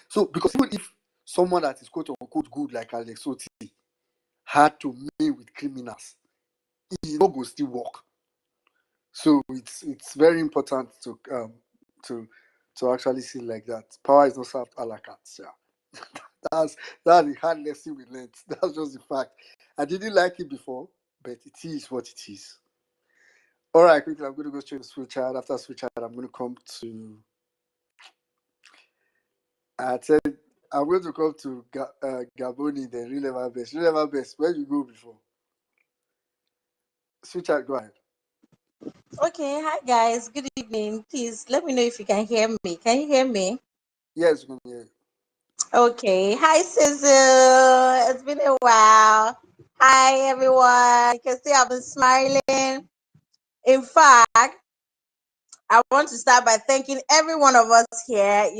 So because even if someone that is quote unquote good like Alex Oti had to meet with criminals, it no go still work. So it's very important to actually see like that. Power is not served a la carte. Yeah. that's the hard lesson we learned. That's just the fact. I didn't like it before, but it is what it is. All right, quickly, I'm going to go straight to switch out. After switch out, I'm going to come to. I said I'm going to come to Gaboni, then Releva Best. Releva Best, where you go before? Switch out, go ahead.
Okay, hi guys. Good evening. Please let me know if you can hear me. Can you hear me?
Yes, we can hear you.
Okay. Hi, Sizzle. It's been a while. Hi, everyone. You can see I've been smiling. In fact, I want to start by thanking every one of us here.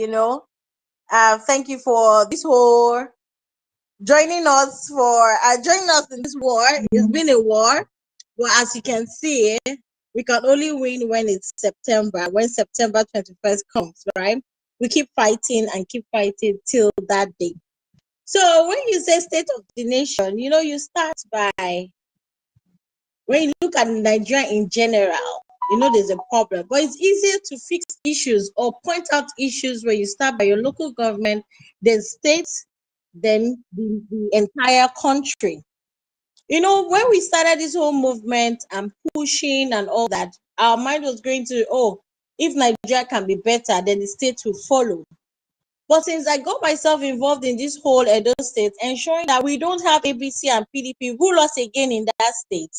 Thank you for this whole joining us in this war. It's been a war, but as you can see, we can only win when it's September, when September 21st comes, right? We keep fighting and keep fighting till that day. So when you say state of the nation, you start by, when you look at Nigeria in general, there's a problem. But it's easier to fix issues or point out issues when you start by your local government, then states, then the entire country. When we started this whole movement and pushing and all that, our mind was going to, if Nigeria can be better, then the state will follow. But since I got myself involved in this whole Edo state, ensuring that we don't have ABC and PDP rule us again in that state,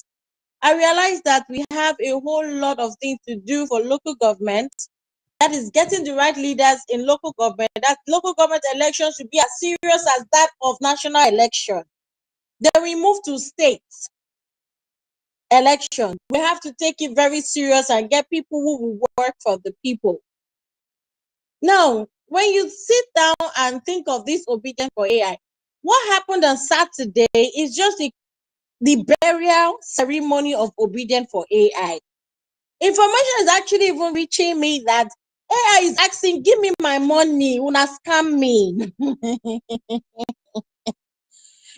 I realized that we have a whole lot of things to do for local government. That is getting the right leaders in local government. That local government elections should be as serious as that of national election. Then we move to states election. We have to take it very serious and get people who will work for the people. Now, when you sit down and think of this obedience for AI, what happened on Saturday is just the burial ceremony of obedience for AI. Information is actually even reaching me that AI is asking, give me my money, una scam me.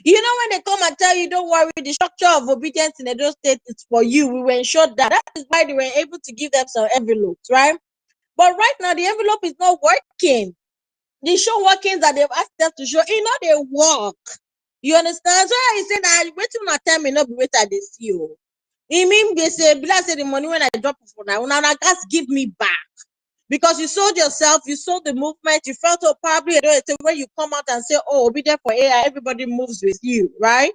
When they come and tell you, don't worry, the structure of obedience in Edo State is for you. We will ensure that. That is why they were able to give them some envelopes, right? But right now, the envelope is not working. The show workings that they've asked them to show, they work. You understand? So I say that waiting on time may not be wait at the CEO. It means they say, the money when I drop it for now, just give me back. Because you sold yourself, you sold the movement, you felt probably when you come out and say, obedient for AI, everybody moves with you, right?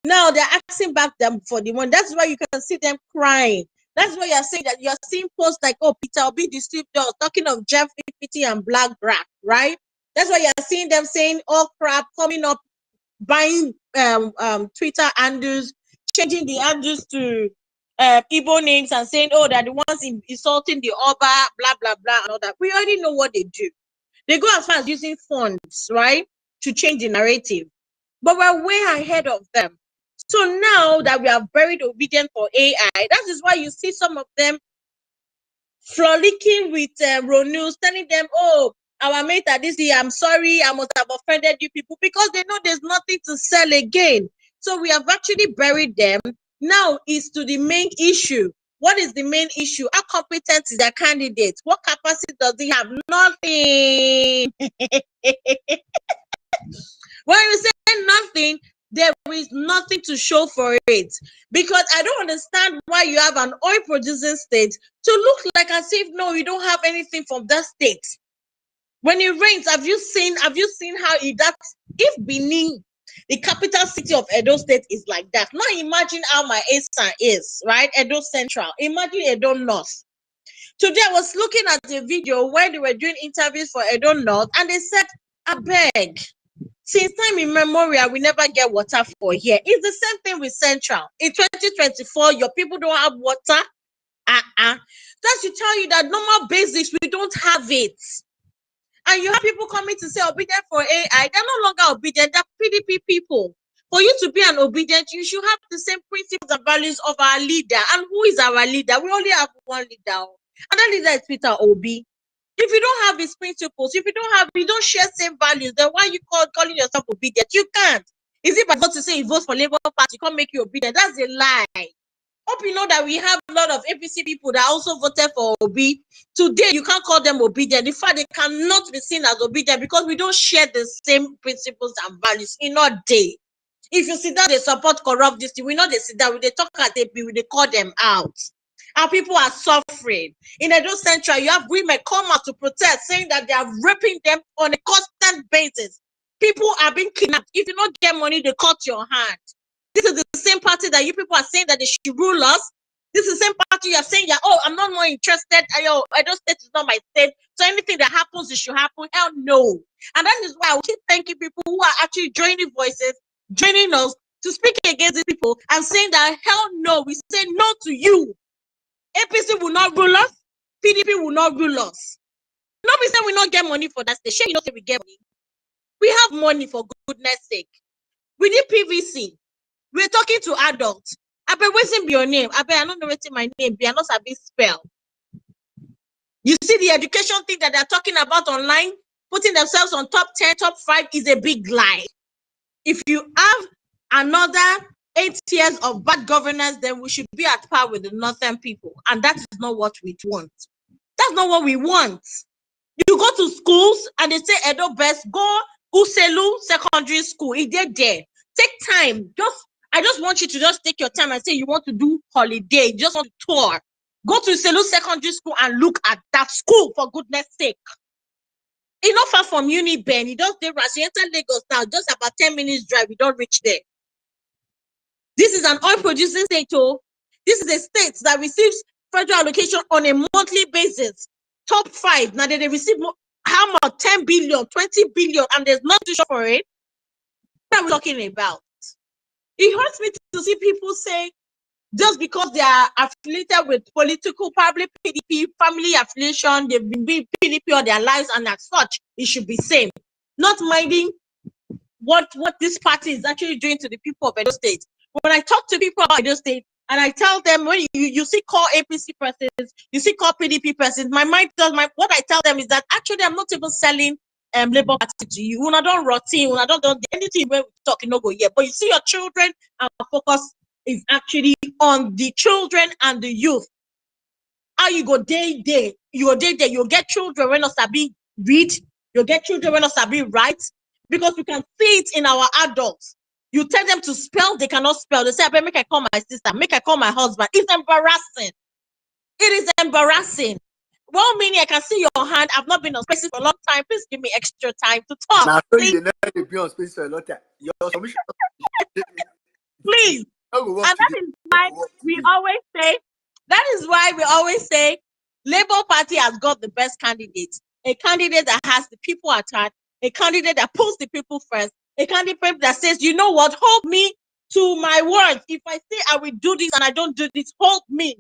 Now they're asking back them for the money. That's why you can see them crying. That's why you're saying that you're seeing posts like, Peter Obi distributor talking of Jeff Fifty and Black Black, right? That's why you're seeing them saying all crap, coming up, buying Twitter handles, changing the handles to Igbo names and saying, they're the ones insulting the Oba, blah, blah, blah, and all that. We already know what they do. They go as far as using funds, right, to change the narrative. But we're way ahead of them. So now that we are buried obedient for AI, that is why you see some of them frolicking with Ronus, telling them, our mate at this year, I'm sorry, I must have offended you people, because they know there's nothing to sell again. So we have actually buried them. Now is to the main issue. What is the main issue? How competent is their candidate? What capacity does he have? Nothing. When you say nothing, there is nothing to show for it. Because I don't understand why you have an oil producing state to look like as if no, you don't have anything from that state. When it rains, have you seen how if Benin, the capital city of Edo State, is like that? Now imagine how my Eastern is, right? Edo Central. Imagine Edo North. Today I was looking at a video where they were doing interviews for Edo North, and they said, I beg, since time immemorial, we never get water for here. It's the same thing with Central. In 2024, your people don't have water. That should tell you that normal basics, we don't have it. And you have people coming to say obedient for AI. They're no longer obedient. They're PDP people. For you to be an obedient, you should have the same principles and values of our leader. And who is our leader? We only have one leader. And that leader is Peter Obi. If you don't have his principles, if you don't share same values, then why are you calling yourself obedient? You can't. Is it by God to say you vote for Labour Party, can't make you obedient? That's a lie. Hope you know that we have a lot of APC people that also voted for Obi. Today, you can't call them obedient. In fact, they cannot be seen as obedient because we don't share the same principles and values in our day. If you see that they support corrupt this, we know they sit down, they talk at AP, they call them out. Our people are suffering. In Edo Central, you have women come out to protest, saying that they are raping them on a constant basis. People are being kidnapped. If you don't get money, they cut your hand. This is the same party that you people are saying that they should rule us. This is the same party you are saying, I'm not more interested. Edo State is not my state. So anything that happens, it should happen. Hell no. And that is why I will keep thanking people who are actually joining voices, joining us to speak against these people and saying that hell no, we say no to you. APC will not rule us. PDP will not rule us. Nobody say we not get money for that station. You know, say we get money. We have money for goodness sake. We need PVC. We're talking to adults. I been waiting be your name. I don't know waiting my name. Be not a bit spell. You see the education thing that they're talking about online, putting themselves on top 10, top 5 is a big lie. If you have another 8 years of bad governance, then we should be at par with the northern people. And that is not what we want. That's not what we want. You go to schools and they say Edo Best, go Uselu Secondary School. It did there. Take time. I just want you to just take your time and say you want to do holiday. You just want to tour. Go to Uselu Secondary School and look at that school, for goodness sake. It's not far from Uniben. You don't stay rush. You enter Lagos now, just about 10 minutes drive. You don't reach there. This is an oil producing state. This is a state that receives federal allocation on a monthly basis. Top 5. Now they receive how much? 10 billion, 20 billion, and there's nothing for it. What are we talking about? It hurts me to see people say just because they are affiliated with political, probably PDP, family affiliation, they've been PDP all their lives, and as such, it should be same. Not minding what this party is actually doing to the people of Edo State. When I talk to people about Edo State, and I tell them, when you see call APC presidents, you see call PDP presidents, my mind tells what I tell them is that actually I'm not even selling Labour Party to you. When I don't routine, when I don't anything when we talk, no go yet. But you see your children, our focus is actually on the children and the youth. How you go day, you get children when not sabi read, you get children when not sabi write, because we can see it in our adults. You tell them to spell, they cannot spell. They say, I make I call my sister, make I call my husband. It's embarrassing. It is embarrassing. Well, meaning I can see your hand. I've not been on space for a long time. Please give me extra time to talk.
Now,
please.
you never be on space for a lot of your submission.
Please. And that is why we always say, Labour Party has got the best candidate. A candidate that has the people at heart, a candidate that puts the people first, a candidate that says, you know what, hold me to my words. If I say I will do this and I don't do this, hold me.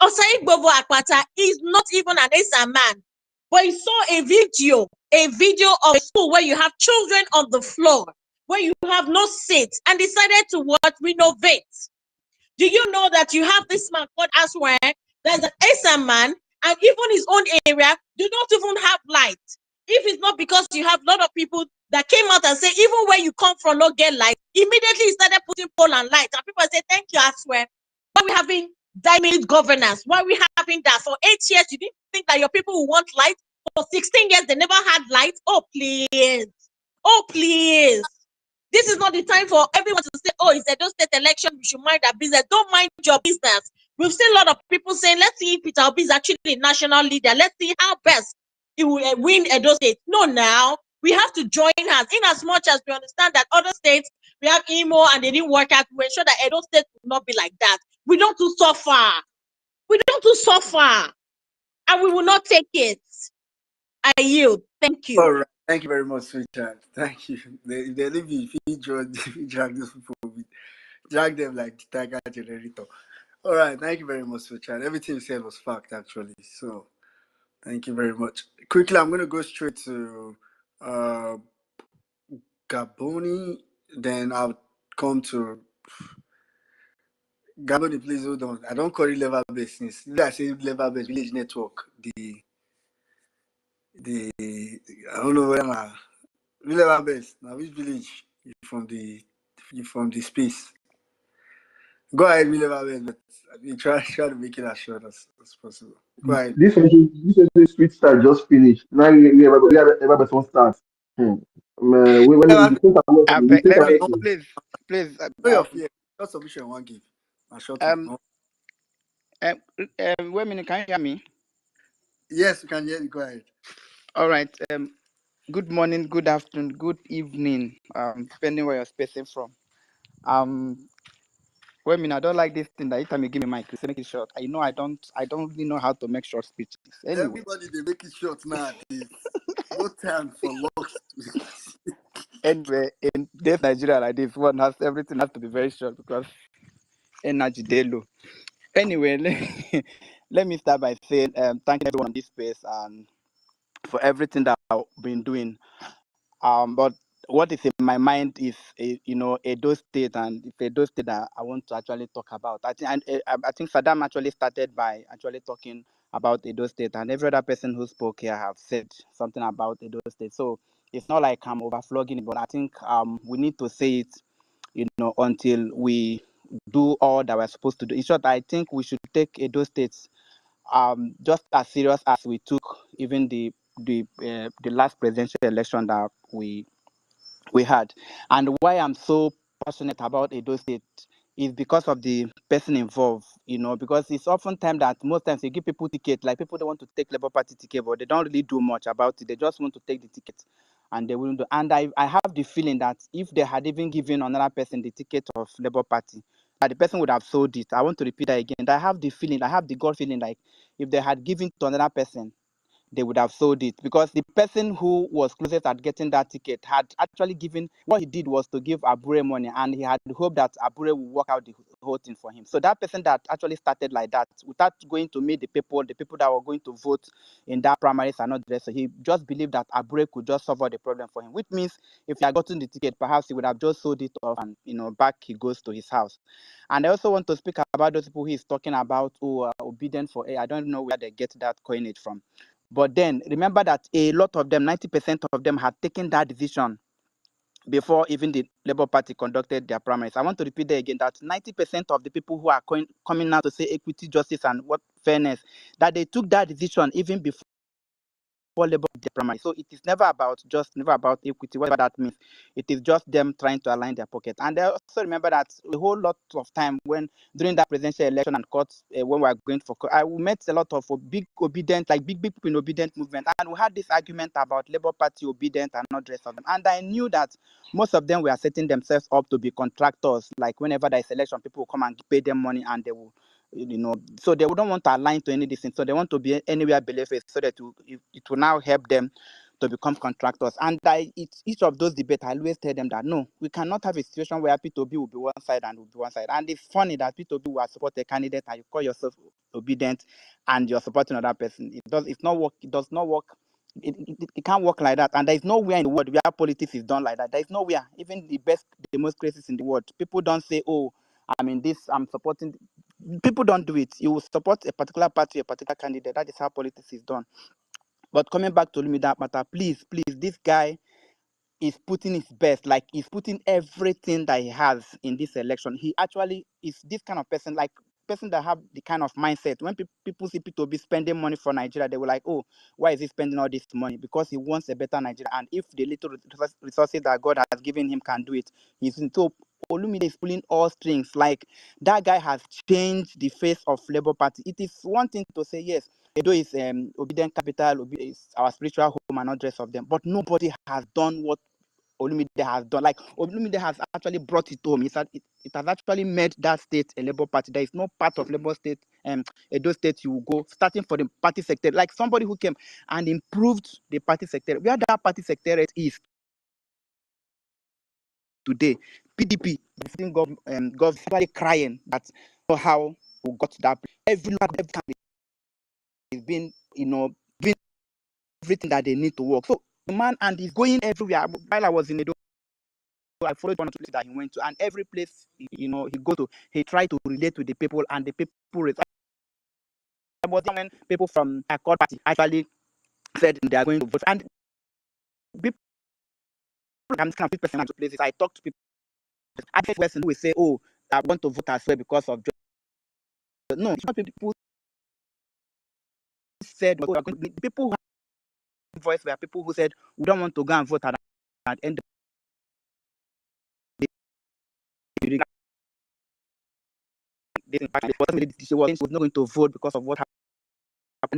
Osai Bobo Akwata is not even an Asa man, but he saw a video of a school where you have children on the floor, where you have no seats, and decided to renovate. Do you know that you have this man called Asware? There's an Asa man, and even his own area do not even have light. If it's not because you have a lot of people that came out and say, even where you come from, not get light, immediately he started putting pole and light. And people say, thank you, Asware. Why we having diamond governance? Why we having that? For 8 years, you didn't think that your people will want light? for 16 years they never had light. Oh please, oh please. This is not the time for everyone to say, oh, it's a Edo State election, we should mind our business. Don't mind your business. We've seen a lot of people saying, let's see if Peter Obi is actually a national leader. Let's see how best he will win Edo State. No, now we have to join hands. In as much as we understand that other states, we have Imo and they didn't work out, we ensure that Edo State will not be like that. We don't do suffer. We don't do suffer. And we will not take it. I yield. Thank you.
All right. Thank you very much, sweetheart. Thank you. They leave you, if you drag these people, drag them like the tiger generator. All right. Thank you very much, sweetheart. Everything you said was fact, actually. So thank you very much. Quickly, I'm going to go straight to Gaboni. Then I'll come to Gaboni. Please hold on. I don't call it level base. I say level base village network. The I don't know where now. Level base. Now which village you from the space? Go ahead, level base, but we try to make it as short as possible. Go ahead.
This sweet start just finished. Now we have ever best one start.
Level
We
base.
think about
I
we
beg,
think
let
You are
me
about
not
please, please.
know your fear. What submission one give? A short one.
Um,
No.
um, wait a minute. Can you hear me?
Yes, we can hear you. Go ahead.
All right. Good morning, good afternoon, good evening. Depending where you're spacing from. Wait a minute. I don't like this thing that every time you give me mic, you say make it short. I don't really know how to make short speeches. Anyway,
Everybody they make it short nowadays. No time for long speeches.
anyway, in this Nigeria like this, everything has to be very short because energy day low. Anyway, let me start by saying thanking everyone on this space and for everything that I've been doing. But what is in my mind is, Edo State, and it's Edo State that I want to actually talk about. I think Saddam actually started by actually talking about Edo State, and every other person who spoke here have said something about Edo State. So it's not like I'm overflogging it, but I think we need to say it, until we do all that we're supposed to do. In short, I think we should take Edo State just as serious as we took even the last presidential election that we had. And why I'm so passionate about Edo State is because of the person involved, because it's often time that most times you give people ticket, like people don't want to take Labour Party ticket, but they don't really do much about it. They just want to take the ticket and they wouldn't do. And I have the feeling that if they had even given another person the ticket of Labour Party, that the person would have sold it. I want to repeat that again. I have the gut feeling like if they had given to another person, they would have sold it, because the person who was closest at getting that ticket had actually given, what he did was to give Abure money, and he had hoped that Abure would work out the whole thing for him. So that person that actually started like that, without going to meet the people that were going to vote in that primaries and not the rest, so he just believed that Abure could just solve all the problem for him, which means if he had gotten the ticket, perhaps he would have just sold it off and back he goes to his house. And I also want to speak about those people he's talking about who are obedient for I don't know where they get that coinage from. But then remember that a lot of them, 90% of them, had taken that decision before even the Labour Party conducted their primaries. I want to repeat that again, that 90% of the people who are coming now to say equity, justice, and what fairness, that they took that decision even before Labour did their primary. So it is never about equity, whatever that means. It is just them trying to align their pocket. And I also remember that a whole lot of time when during that presidential election and courts, when we were going for court, I met a lot of big obedient, like big people in obedient movement, and we had this argument about Labour Party obedient and not the rest of them. And I knew that most of them were setting themselves up to be contractors. Like whenever there is election, people will come and pay them money, and they will, so they don't want to align to any of these things. So they want to be anywhere below it, so that it will now help them to become contractors. And each of those debates, I always tell them that no, we cannot have a situation where P2B will be one side and will be one side. And it's funny that P2B will support a candidate and you call yourself obedient and you're supporting another person. It does not work. It can't work like that. And there is nowhere in the world where politics is done like that. There is nowhere. Even the best democracies in the world, people don't say, oh, I'm supporting. People don't do it. You will support a particular party, a particular candidate. That is how politics is done. But coming back to that matter, please, this guy is putting his best, like he's putting everything that he has in this election. He actually is this kind of person, like person that have the kind of mindset. When people see P2B spending money for Nigeria, they were like, oh, why is he spending all this money? Because he wants a better Nigeria. And if the little resources that God has given him can do it, he's in. So Olumide is pulling all strings. Like, that guy has changed the face of Labour Party. It is one thing to say, yes, Edo is obedient capital, is our spiritual home and all the rest of them. But nobody has done what Olumide has done. Like, Olumide has actually brought it home. It has actually made that state a Labour Party. There is no part of Labour State, Edo State, you will go, starting for the party secretary. Like, somebody who came and improved the party secretary. Where that party secretariat is today, PDP, the sitting government crying that how we got to that. Every candidate is being, doing everything that they need to work. So the man and he's going everywhere. While I was in Edo, I followed one or two places that he went to, and every place he go to, he tried to relate to the people, and the people. Was when people from Accord Party actually said they are going to vote, and people, I'm kind of person to places. I talk to people. I get person who will say, "Oh, I want to vote as well because of." No, it's not people who said. Oh, people who have voice were people who said we don't want to go and vote at end of the day. She was not going to vote because of what happened.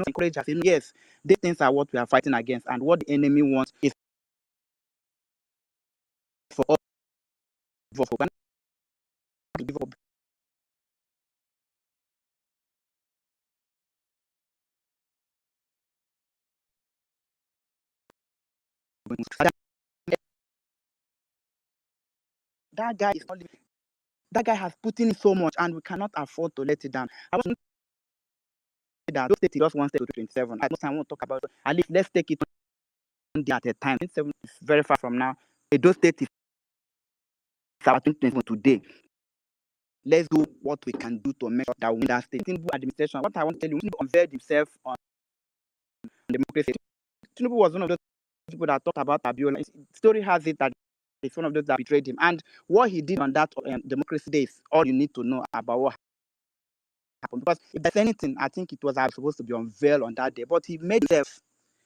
Encourage us. Yes, these things are what we are fighting against, and what the enemy wants is for us to give up. That guy is not. That guy has put in so much, and we cannot afford to let it down. I want to say that those states just one state to 27. I want to talk about it. At least let's take it one day at a time. 27 is very far from now. Those states is about 2021 today. Let's do what we can do to make sure that we win that state. Tinubu administration, what I want to tell you, Tinubu unveiled himself on democracy. Tinubu was one of those people that talked about Abiola. Story has it that he's one of those that betrayed him. And what he did on that democracy day is all you need to know about what happened. Because if there's anything, I think it was supposed to be unveiled on that day. But he made himself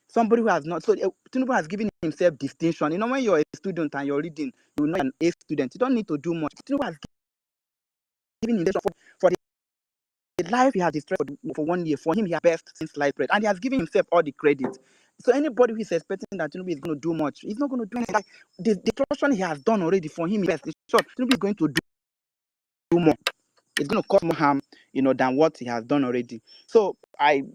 somebody who has not. So Tinubu has given himself distinction. When you're a student and you're reading, you're not an A student. You don't need to do much. Tinubu has given himself for the life he has destroyed for 1 year. For him, he has best since sliced bread. And he has given himself all the credit. So anybody who is expecting that Tinubu is going to do much, he's not going to do anything. Like the destruction he has done already for him, yes, it's short. Tinubu is going to do more. It's going to cause more harm, than what he has done already. So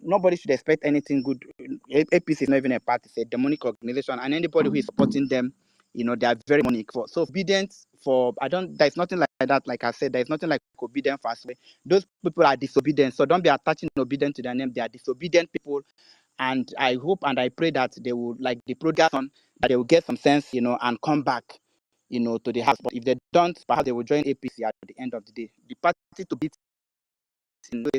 nobody should expect anything good. APC is not even a party; it's a demonic organization, and anybody who is supporting them, they are very demonic. So obedience for there's nothing like that. Like I said, there's nothing like obedience for us. Those people are disobedient, so don't be attaching obedience to their name. They are disobedient people, and I hope and I pray that they will, like the prodigal son, that they will get some sense, and come back, to the house. But if they don't, perhaps they will join APC at the end of the day. The party to beat in no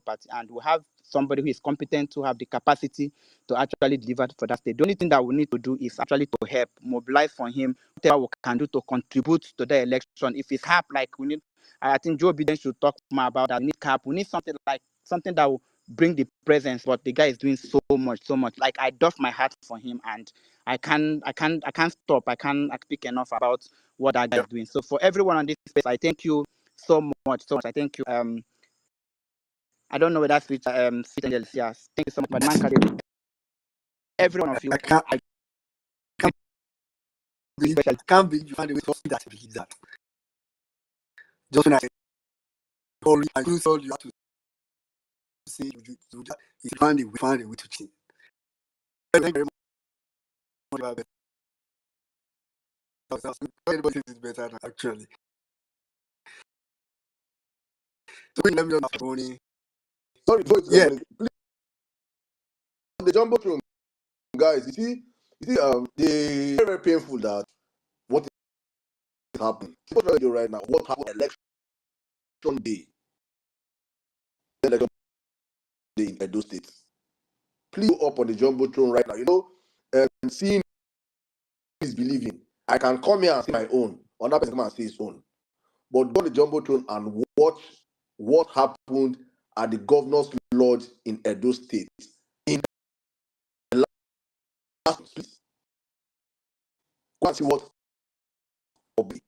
party, and we have somebody who is competent, to have the capacity to actually deliver for that state. The only thing that we need to do is actually to help mobilize for him whatever we can do to contribute to the election. If it's help, like we need, I think Joe Biden should talk more about that. We need cap. We need something that will bring the presence. But the guy is doing so much. Like, I doff my hat for him, and I can't stop. I can't speak enough about what that guy is doing. So for everyone on this space, I thank you so much. I thank you. I don't know whether switch Angels. Yes. Thank you so much, Madman Khalid. Every one of you.
I can't believe you find a way to that believe that. Just when I said, sorry, I couldn't tell you have to say you find a way to change. Thank you very much about that. Everybody thinks it's better than actually. So let me know Tony.
Sorry,
Yeah.
please, the jumbo throne, guys. The very painful that what is happening. What are you right now? What happened election day? Election day in Edo State. Please go up on the jumbo throne right now. Seeing is believing. I can come here and say my own. Another person come and say his own. But go on the jumbo throne and watch what happened at the governor's lodge in Edo State in the last split. Go and see what Obi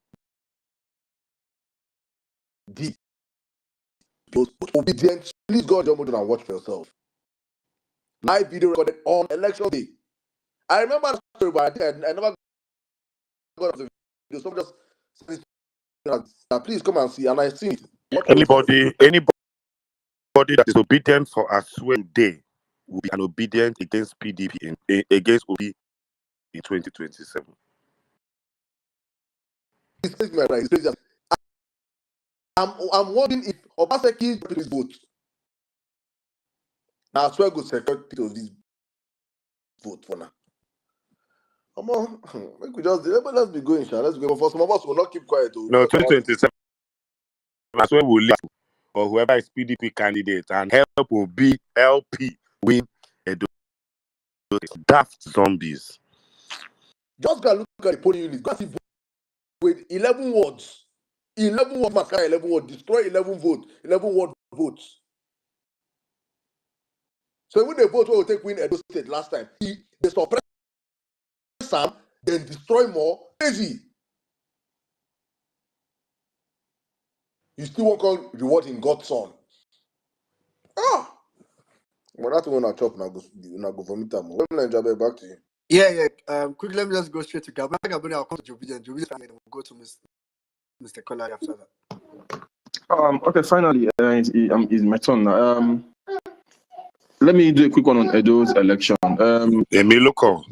did. He was obedient. Please go on your monitor and watch for yourself. Live video recorded on election day. I remember the story, but I never got the video. Someone just said, please come and see. And I see it. Watch for yourself.
Anybody that is obedient for a swear day will be an obedient against PDP against Obi in 2027.
It's crazy, man. It's crazy. I'm wondering if Obaseki got his vote. Now I swear good security of this vote for now. Come on, let's be going, Sha. Let's go. But for some of us, we'll not keep quiet.
No, 2027. That's where we'll leave or whoever is PDP candidate and help will be LP win Edo. Daft zombies.
Just go and look at the polling unit. Go and see with 11 wards. 11 wards, Mascara, 11 wards. Destroy 11 votes. 11 ward votes. So when they vote, will take win Edo State last time. They suppress some, then destroy more. Crazy. You still won't call reward in God's son. Ah! Well, that's one I chop now. Go for me. Back to you.
Yeah. Quickly, let me just go straight to Gabon. I'll come to Joby and Joby, and then we'll go to Mr. Kola after that.
Okay, finally, it's my turn now. Let me do a quick one on Edo's election.
Emiloko.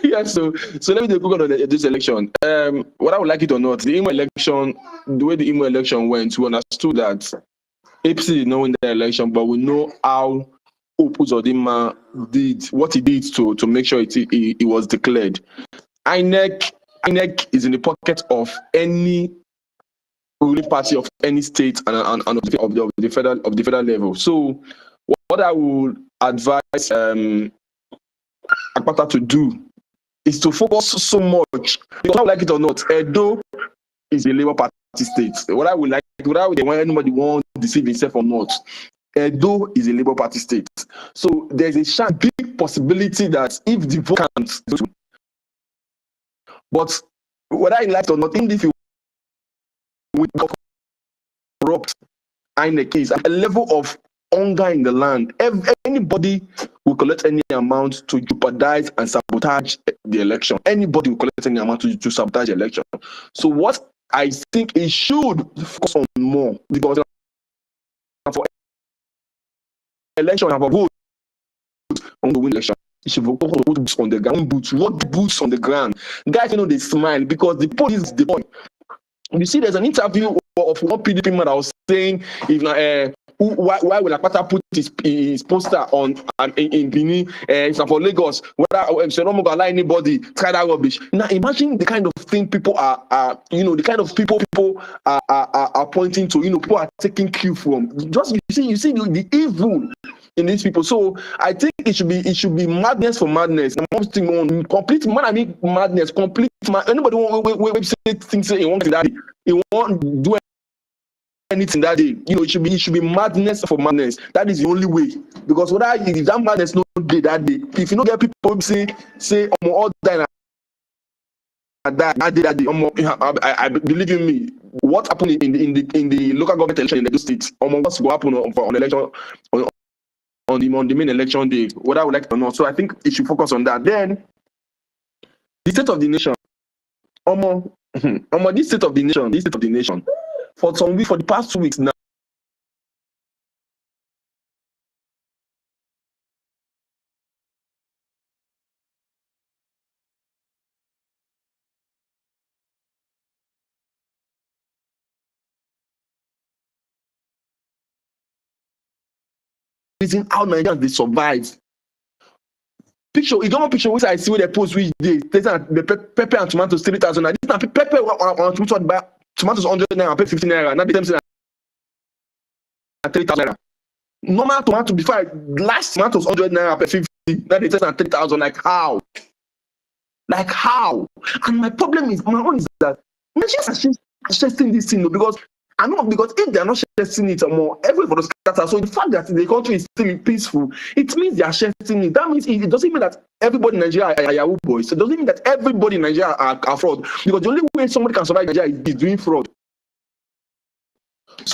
Yeah, so let me do a quick one on Edo's election. What I would like it or not, the way the Imo election went, we understood that APC did not win the election, but we know how Opus Odima did what he did to make sure it was declared. INEC is in the pocket of any ruling party of any state and of the federal level. So what I would advise Akpata to do is to focus so much, because I like it or not, Edo is a Labour Party state. Whether anybody want to deceive himself or not, Edo is a Labour Party state. So there's a big possibility that if the vote counts, but whether I like it or not, even if you corrupt INEC is a level of hunger in the land, anybody will collect any amount to jeopardize and sabotage the election. Anybody will collect any amount to sabotage the election. So what I think it should focus on more, because for election, have a vote on the win election. It should focus on boots on the ground, boots on the ground. Guys, they smile because the poll is the point. You see, there's an interview of one PDP man that was saying, why will Akpata put his poster on in Benin, for Lagos, whether Seromo will allow anybody try that rubbish. Now imagine the kind of thing people are the kind of people are pointing to, people are taking cue from. Just you see the evil in these people. So I think it should be madness for madness. Complete madness, complete. Anybody want say things he wants that he won't do anything that day. It should be madness for madness. That is the only way. Because if that madness no day that day, if you don't get people say all die that day, I believe in me. What happened in the local government election in the state? What's going to happen on election on the main election day? What I would like to know. So I think it should focus on that. Then the state of the nation. This state of the nation. For the past 2 weeks now, reason how Nigerians they survive. Picture, you don't want picture which I see where they post which day. The pepper and tomatoes 3,000. This now pepper on tomatoes 100 naira, pay 15 naira. Now the same thing at 3,000 naira. Normal tomato before last tomatoes 100 naira per 50. Now they at 3,000. Like how? And my own is that Nigerians are stressing this thing because I know because if they are not stressing it more, everybody will scatter. So the fact that the country is still peaceful, it means they are stressing it. That means it doesn't mean that everybody in Nigeria are Yahoo boys. So it doesn't mean that everybody in Nigeria are fraud. Because the only way somebody can survive in Nigeria is doing fraud.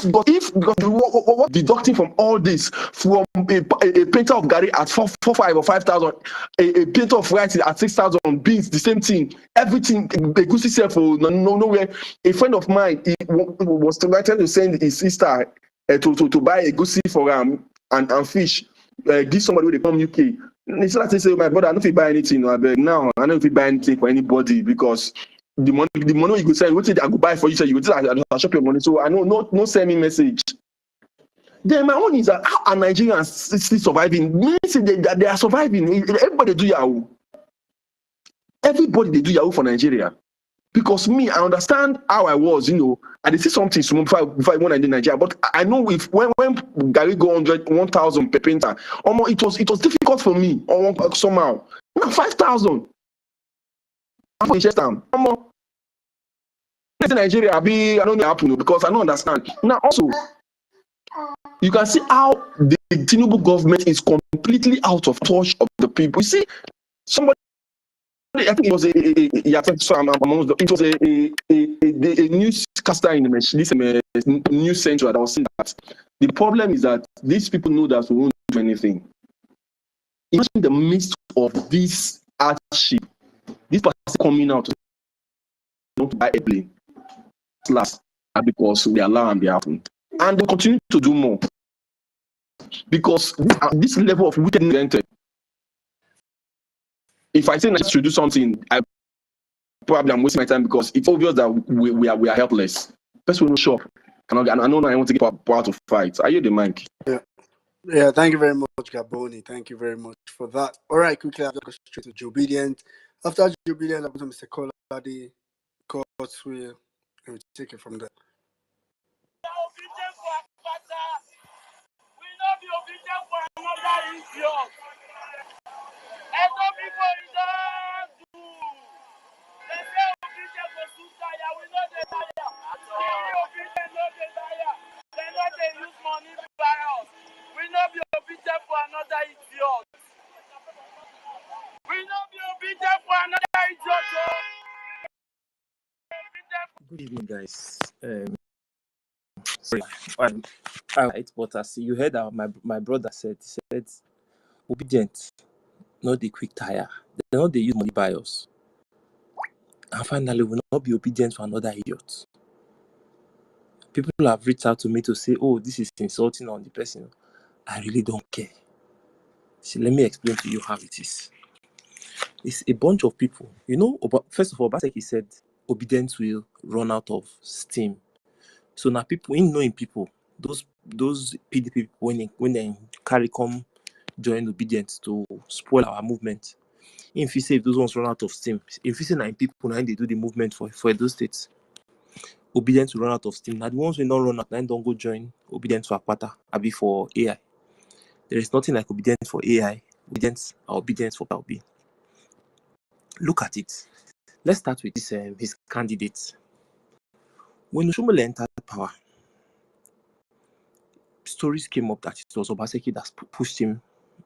But if because what deducting from all this from a painter of Gary at 4,500 or 5,000, a painter of rice at 6,000, beans the same thing, everything a good system for nowhere. A friend of mine was trying to send his sister to buy a goosey for and fish. Give somebody when they come UK. And he started say, my brother, I don't fit buy anything. No, I beg now. I don't fit buy anything for anybody because the money you go send, what I go buy for you, so you go just I shop your money. So I know no send me message. Then my own is that how are Nigerians still surviving? Means that they are surviving. Everybody do Yahoo. Everybody they do Yahoo for Nigeria. Because me, I understand how I was, I did see something small before I went to Nigeria. But I know if when Gary go 1,000 per painter, it was difficult for me somehow. Now 5,000. I'm from Chester. Nigeria, I don't know happen because I don't understand. Now also, you can see how the Tinubu government is completely out of touch of the people. You see, somebody, I think it was a newscaster in this news center that was saying that the problem is that these people know that we won't do anything. Imagine the midst of this hardship, this person coming out to buy a plane last because we allow and they happen, and they continue to do more because this level of wickedness. If I say I should do something, I'm wasting my time because it's obvious that we are helpless. First, we no shop. I know I want to get part of fight. Are you the mic?
Yeah, thank you very much, Gaboni. Thank you very much for that. All right, quickly, I'll just go straight to Joe Obedient. After Joe Obedient, I'll go to Mr. Kolade. Courts will take it from there.
Good evening, guys. Sorry, right, but as you heard, my brother said, obedient, not the quick tire. They not they use money by us. And finally, will not be obedient to another idiot. People have reached out to me to say, "Oh, this is insulting on the person." I really don't care. See, let me explain to you how it is. It's a bunch of people. First of all, Baseki said obedience will run out of steam. So now people in knowing people, those PDP people when they carry come join obedience to spoil our movement. If you say if those ones run out of steam, if you say 9 people now they do the movement for those states, obedience will run out of steam. Now the ones who don't run out, then don't go join obedience for Akpata, Abi for AI. There is nothing like obedience for AI, obedience for Kalbi. Look at it. Let's start with this his candidates. When Oshomole entered power, stories came up that it was Obaseki that pushed him,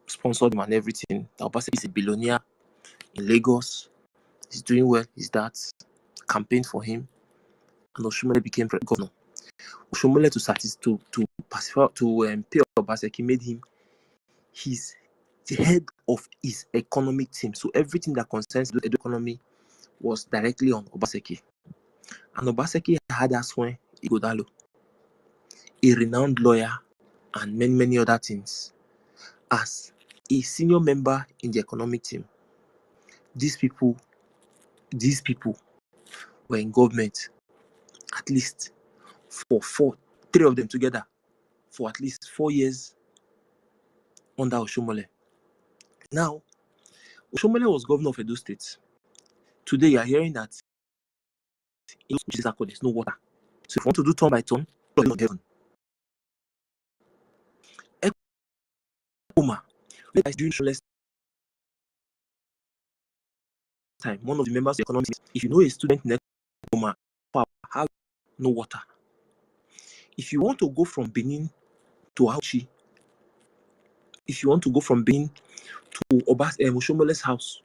sponsored him and everything. That Obaseki is a billionaire in Lagos. He's doing well. He's that. Campaigned for him. And Oshomole became governor. Oshomole to pacify to pay Obaseki made him the head of his economic team. So everything that concerns the economy was directly on Obaseki. And Obaseki had Aswen Igodalo, a renowned lawyer, and many other things, as a senior member in the economic team. These people were in government at least for 3 of them together for at least 4 years under Oshomole. Now, Oshomole was governor of Edo State. Today, you are hearing that in there's no water. So if you want to do turn by turn, you're on heaven. Ekuma, during less time, one of the members of the economic team, if you know a student in Ekuma, How? No water. If you want to go from Benin to Auchi, if you want to go from Benin to Oshomole's house,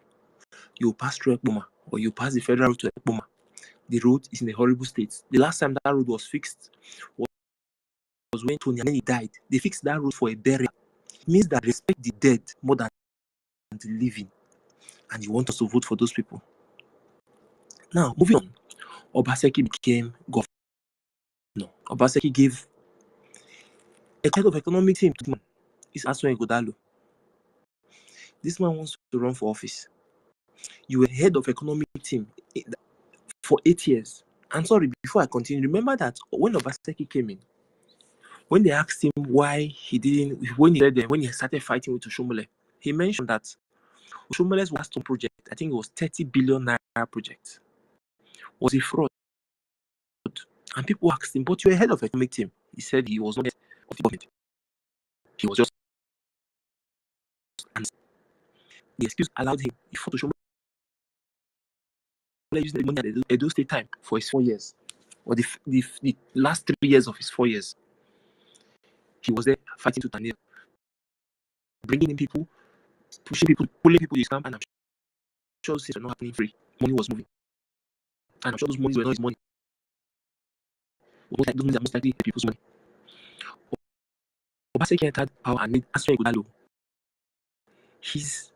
you pass through Ekpoma or you pass the federal road to Ekpoma. The road is in a horrible state. The last time that road was fixed was when Tony Aneni died. They fixed that road for a burial. It means that respect the dead more than the living. And you want us to vote for those people. Now, moving on. Obaseki became governor. Obaseki gave a kind of economic team to the man. It's Aswan Godalo. This man wants to run for office. You were head of economic team for 8 years. And sorry, before I continue, remember that when Obaseki came in, when they asked him why he didn't, when he started fighting with Oshomole, he mentioned that Oshomole's Waston project, I think it was 30 billion naira project, was a fraud. And people asked him, but you're head of economic team. He said he was not head of the government. He was just, and the excuse allowed him. He fought Oshomole using the money at the Edo State time for his 4 years, or the last 3 years of his 4 years. He was there fighting to Tanil, bringing in people, pushing people, pulling people to his camp, and I'm sure those things were not happening free. Money was moving. And I'm sure those monies were not his money. Those monies are most likely people's money. Obaseki entered power and made Aswan Ighodalo his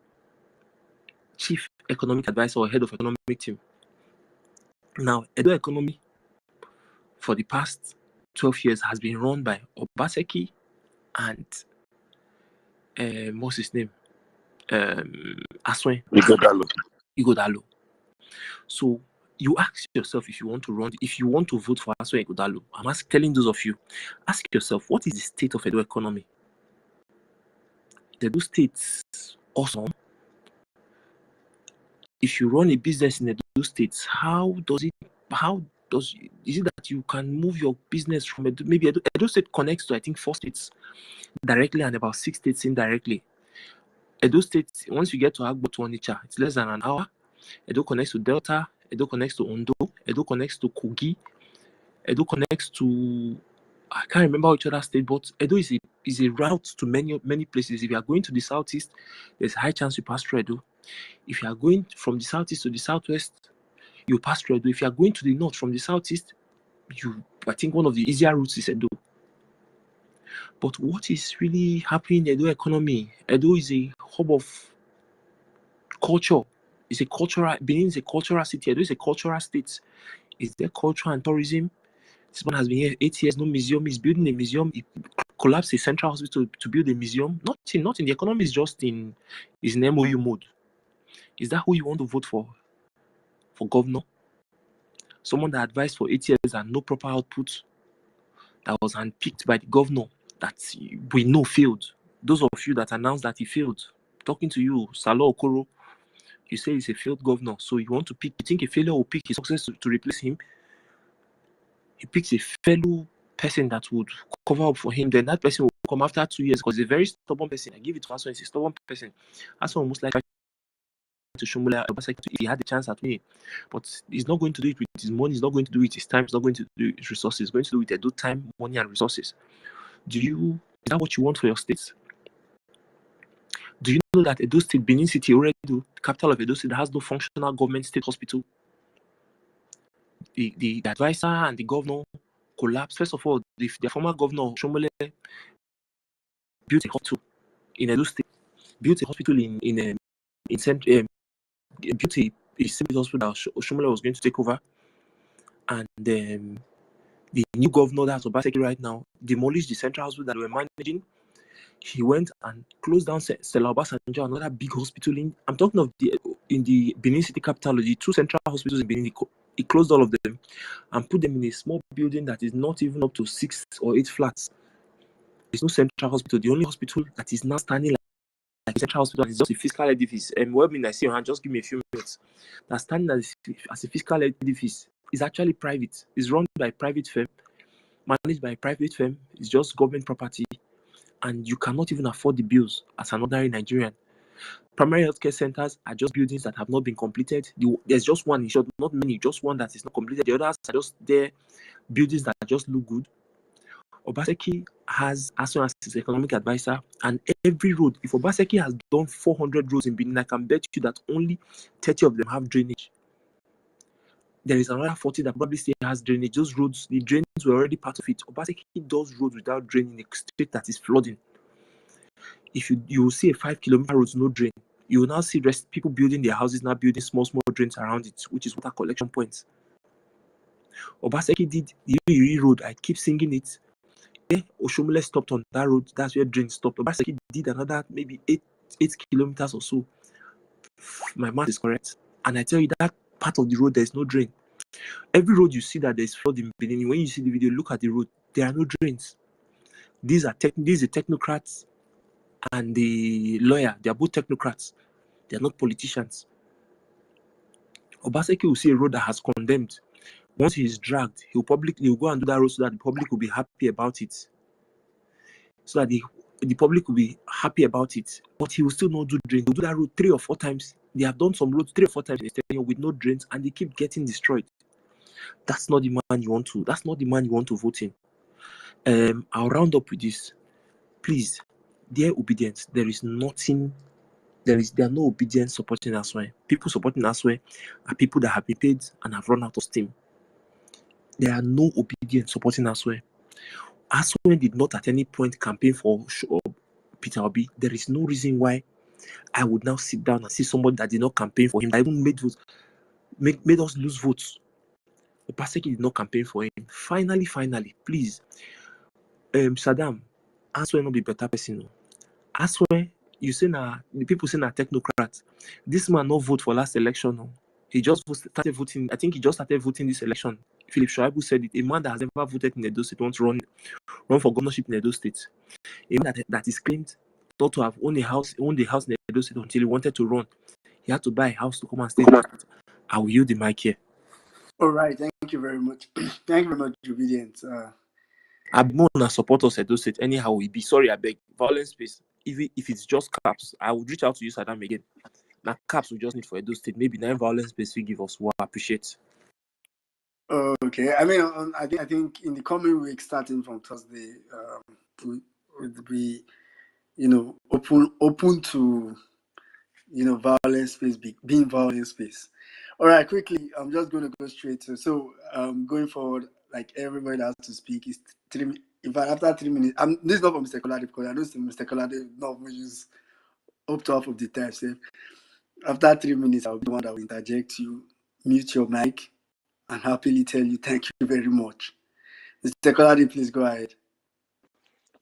chief economic advisor or head of economic team. Now, Edo economy for the past 12 years has been run by Obaseki and what's his name? Aswan Ighodalo. So you ask yourself if you want to run, if you want to vote for Aswan Ighodalo. I'm telling those of you, ask yourself, what is the state of Edo economy? The Edo state's awesome. If you run a business in Edo states, is it that you can move your business from Edo? Maybe Edo state connects to, I think, 4 states directly and about 6 states indirectly. Edo state, once you get to Agbo to Onitsha, it's less than an hour. Edo connects to Delta, Edo connects to Ondo, Edo connects to Kogi, Edo connects to, I can't remember which other state, but Edo is a route to many places. If you are going to the southeast, there's a high chance you pass through Edo. If you are going from the southeast to the southwest, you pass through Edo. If you are going to the north from the southeast, I think one of the easier routes is Edo. But what is really happening in Edo economy? Edo is a hub of culture. Benin is a cultural city. Edo is a cultural state. Is there culture and tourism? This man has been here 8 years, no museum. He's building a museum. He collapsed a central hospital to build a museum. Not in the economy, is just in MOU mode. Is that who you want to vote for governor? Someone that advised for 8 years and no proper output, that was handpicked by the governor, that we know failed. Those of you that announced that he failed, talking to you, Salo Okoro, you say he's a failed governor, so you want to pick, you think a failure will pick his success to replace him? He picks a fellow person that would cover up for him, then that person will come after 2 years because he's a very stubborn person. I give it to Aso, he's a stubborn person. Aso almost like to Shomola if he had the chance at me, but he's not going to do it with his money, he's not going to do it with his time, he's not going to do it with resources, he's going to do it with time, money, and resources. Is that what you want for your states? Do you know that Edo State, Benin City, already the capital of Edo State, has no functional government state hospital? The advisor and the governor collapsed. First of all, the former governor Shomole built a hospital in Edo State, built a hospital built a civil hospital that Shomole was going to take over, and the new governor that's Obaseki right now demolished the central hospital that they were managing. He went and closed down Stella Obasanjo, another big hospital I'm talking of in the Benin City capital, the 2 central hospitals in Benin. He closed all of them and put them in a small building that is not even up to 6 or 8 flats. There's no central hospital. The only hospital that is now standing like a central hospital is just a fiscal edifice. I see your hand, just give me a few minutes. That's standing as a fiscal edifice. It's actually private. It's run by a private firm, managed by a private firm. It's just government property. And you cannot even afford the bills as an ordinary Nigerian. Primary healthcare centers are just buildings that have not been completed. There's just one, in short, not many, just one that is not completed. The others are just there, buildings that just look good. Obaseki has, as well as his economic advisor, and every road, if Obaseki has done 400 roads in Benin, I can bet you that only 30 of them have drainage. There is another 40 that probably still has drainage. Those roads, the drains were already part of it. Obaseki does roads without draining a state that is flooding. If you will see a 5-kilometer road, no drain. You will now see people building their houses, now building small drains around it, which is water collection points. Obaseki did the Iri road. I keep singing it. Oshomole stopped on that road. That's where drains stopped. Obaseki did another maybe 8 kilometers or so. My math is correct. And I tell you, that part of the road, there's no drain. Every road you see that there's flood in Benin, when you see the video, look at the road, there are no drains. These are the technocrats and the lawyer. They are both technocrats. They are not politicians. Obaseki will see a road that has condemned. Once he is dragged, he'll go and do that road so that the public will be happy about it. So that the public will be happy about it. But he will still not do drains. He'll do that road 3 or 4 times. They have done some roads 3 or 4 times in tenure with no drains, and they keep getting destroyed. That's not the man you want to. That's not the man you want to vote in. I'll round up with this. Please, dear obedience, there is nothing. There are no obedience supporting Aswe. People supporting Aswe are people that have been paid and have run out of steam. There are no obedience supporting Aswe. Aswe did not at any point campaign for Peter Obi. There is no reason why I would now sit down and see somebody that did not campaign for him, that even made us lose votes. Opaseki did not campaign for him. Finally, please, Saddam, Aswe not be better person. Aswe, you say the people say na technocrat. This man no vote for last election. No. He just started voting. I think he just started voting this election. Philip Shoaibu said it. A man that has never voted in Edo State wants to run for governorship in Edo State. A man that is claimed not to have owned a house in Edo State until he wanted to run. He had to buy a house to come and stay. I will yield the mic here.
All right, thank you very much. Thank you very much, Obedience.
I'm more than support us Edo State. Anyhow, we be sorry, I beg. Violence space. If it's just caps, I would reach out to you, Saddam, again. Now caps we just need for Edo State. Maybe 9 violence space we give us. Wow, appreciate.
Okay, I mean, I think in the coming week, starting from Thursday, we would be, open to, violence space, being violence space. All right, quickly, I'm just going to go straight to, going forward, like everybody that has to speak is 3. In fact, after 3 minutes, this is not for Mr. Kolade, because I know Mr. Kolade not use up to half of the time. So after 3 minutes, I'll be the one that will interject you, mute your mic, and happily tell you thank you very much. Mr. Kolade, please go ahead.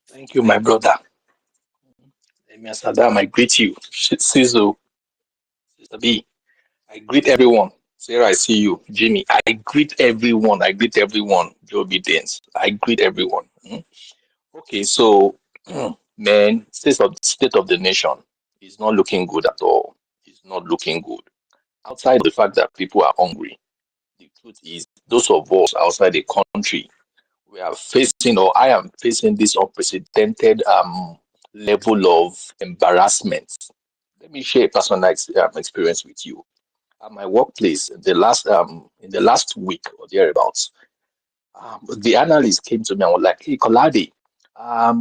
Thank you, my brother. Emir Saddam, I greet you. Sizo, Sister B, I greet everyone. Sarah, I see you. Jimmy, I greet everyone. Joe Obedience, I greet everyone. Okay, so, man, state of the nation is not looking good at all. It's not looking good. Outside the fact that people are hungry, the truth is, those of us outside the country, we are facing, or I am facing, this unprecedented level of embarrassment. Let me share a personal experience with you. At my workplace, in the last week or thereabouts, the analyst came to me and was like, "Hey, Kolade,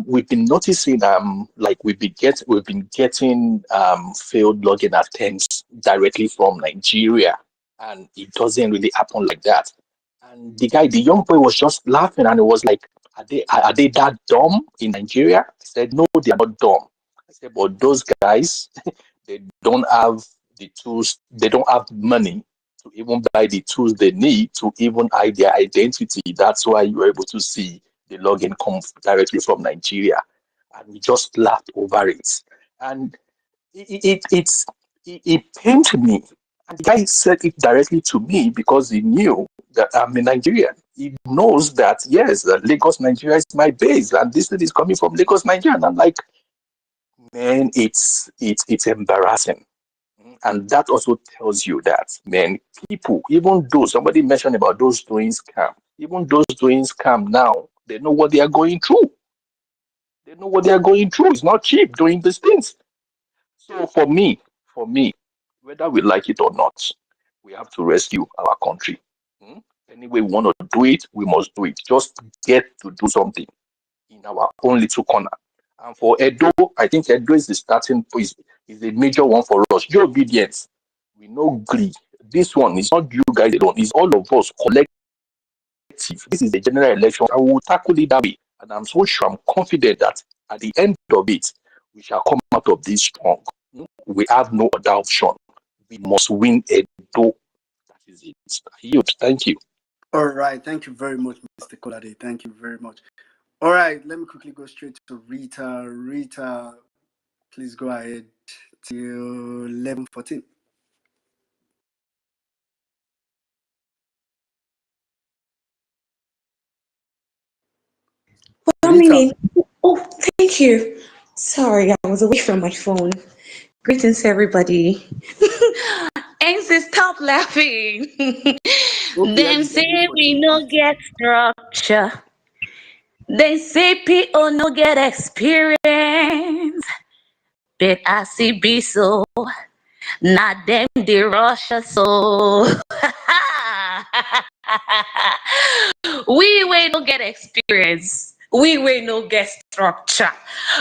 we've been noticing like we've been getting failed login attempts directly from Nigeria, and it doesn't really happen like that." And the young boy was just laughing, and it was like, "Are they that dumb in Nigeria?" I said, "No, they are not dumb." I said, "But those guys, they don't have the tools, they don't have money to even buy the tools they need to even hide their identity. That's why you're able to see the login come directly from Nigeria." And we just laughed over it. And it pained me. And the guy said it directly to me because he knew that I'm a Nigerian. He knows that, yes, Lagos, Nigeria is my base, and this thing is coming from Lagos, Nigeria. And I'm like, man, it's embarrassing. And that also tells you that, man, people, even though somebody mentioned about those doing scam, even those doing scam now, they know what they are going through. They know what they are going through. It's not cheap doing these things. So for me, whether we like it or not, we have to rescue our country. Hmm? Any way we want to do it, we must do it. Just get to do something in our own little corner. And for Edo, I think Edo is the starting point, is a major one for us. Your obedience. We know agree. This one is not you guys alone, it's all of us collective. This is a general election. I will tackle it that way. And I'm so sure, I'm confident that at the end of it, we shall come out of this strong. We have no other option. We must win Edo. That is it. Huge. Thank you.
All right. Thank you very much, Mr. Kolade. Thank you very much. All right. Let me quickly go straight to Rita. Rita, please go ahead till 11:14.
One
Rita.
minute. Oh, thank you. Sorry, I was away from my phone. Greetings, everybody. And stop laughing.
Okay,
Them
Abby, I'm
say
for
we
you.
no get structure. They say people no get experience. But I see be so. Not them the rush us so. We will no get experience. We will no get structure.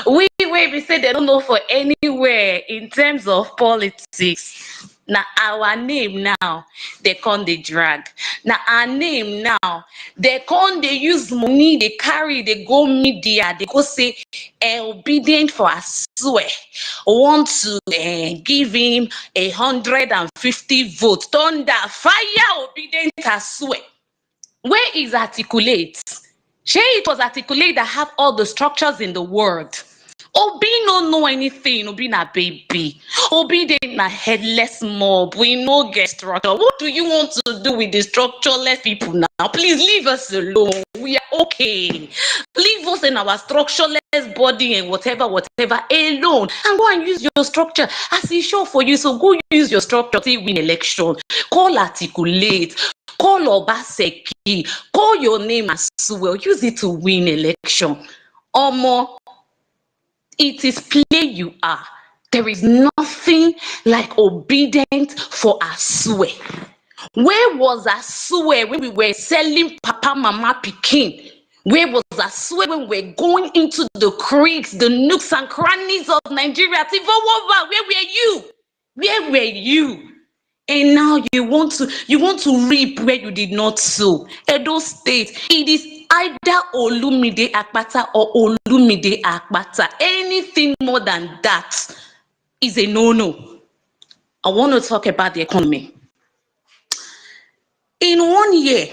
We will be say they don't know for anywhere in terms of politics. Now our name now, they can't they drag. Now our name now, they can't they use money, they carry, they go media, they go say obedient for a swear. Want to give him 150 votes. Thunder, fire, obedient as swear. Where is articulate? Shay, it was articulate that have all the structures in the world. Obi no know anything, Obi na baby. Obi dey na headless mob. We no get structure. What do you want to do with the structureless people now? Please leave us alone. We are okay. Leave us in our structureless body and whatever alone. And go and use your structure as e sure for you. So go use your structure to win election. Call articulate. Call Obaseki. Call your name as well. Use it to win election. Omo, it is play you are. There is nothing like obedient for Asue. Where was Asue when we were selling Papa Mama Pikin? Where was Asue when we were going into the creeks, the nooks and crannies of Nigeria? Where were you? Where were you? And now you want to reap where you did not sow. Edo State, it is either Olumide Akpata or Olumide Akpata. Anything more than that is a no-no. I want to talk about the economy. In 1 year,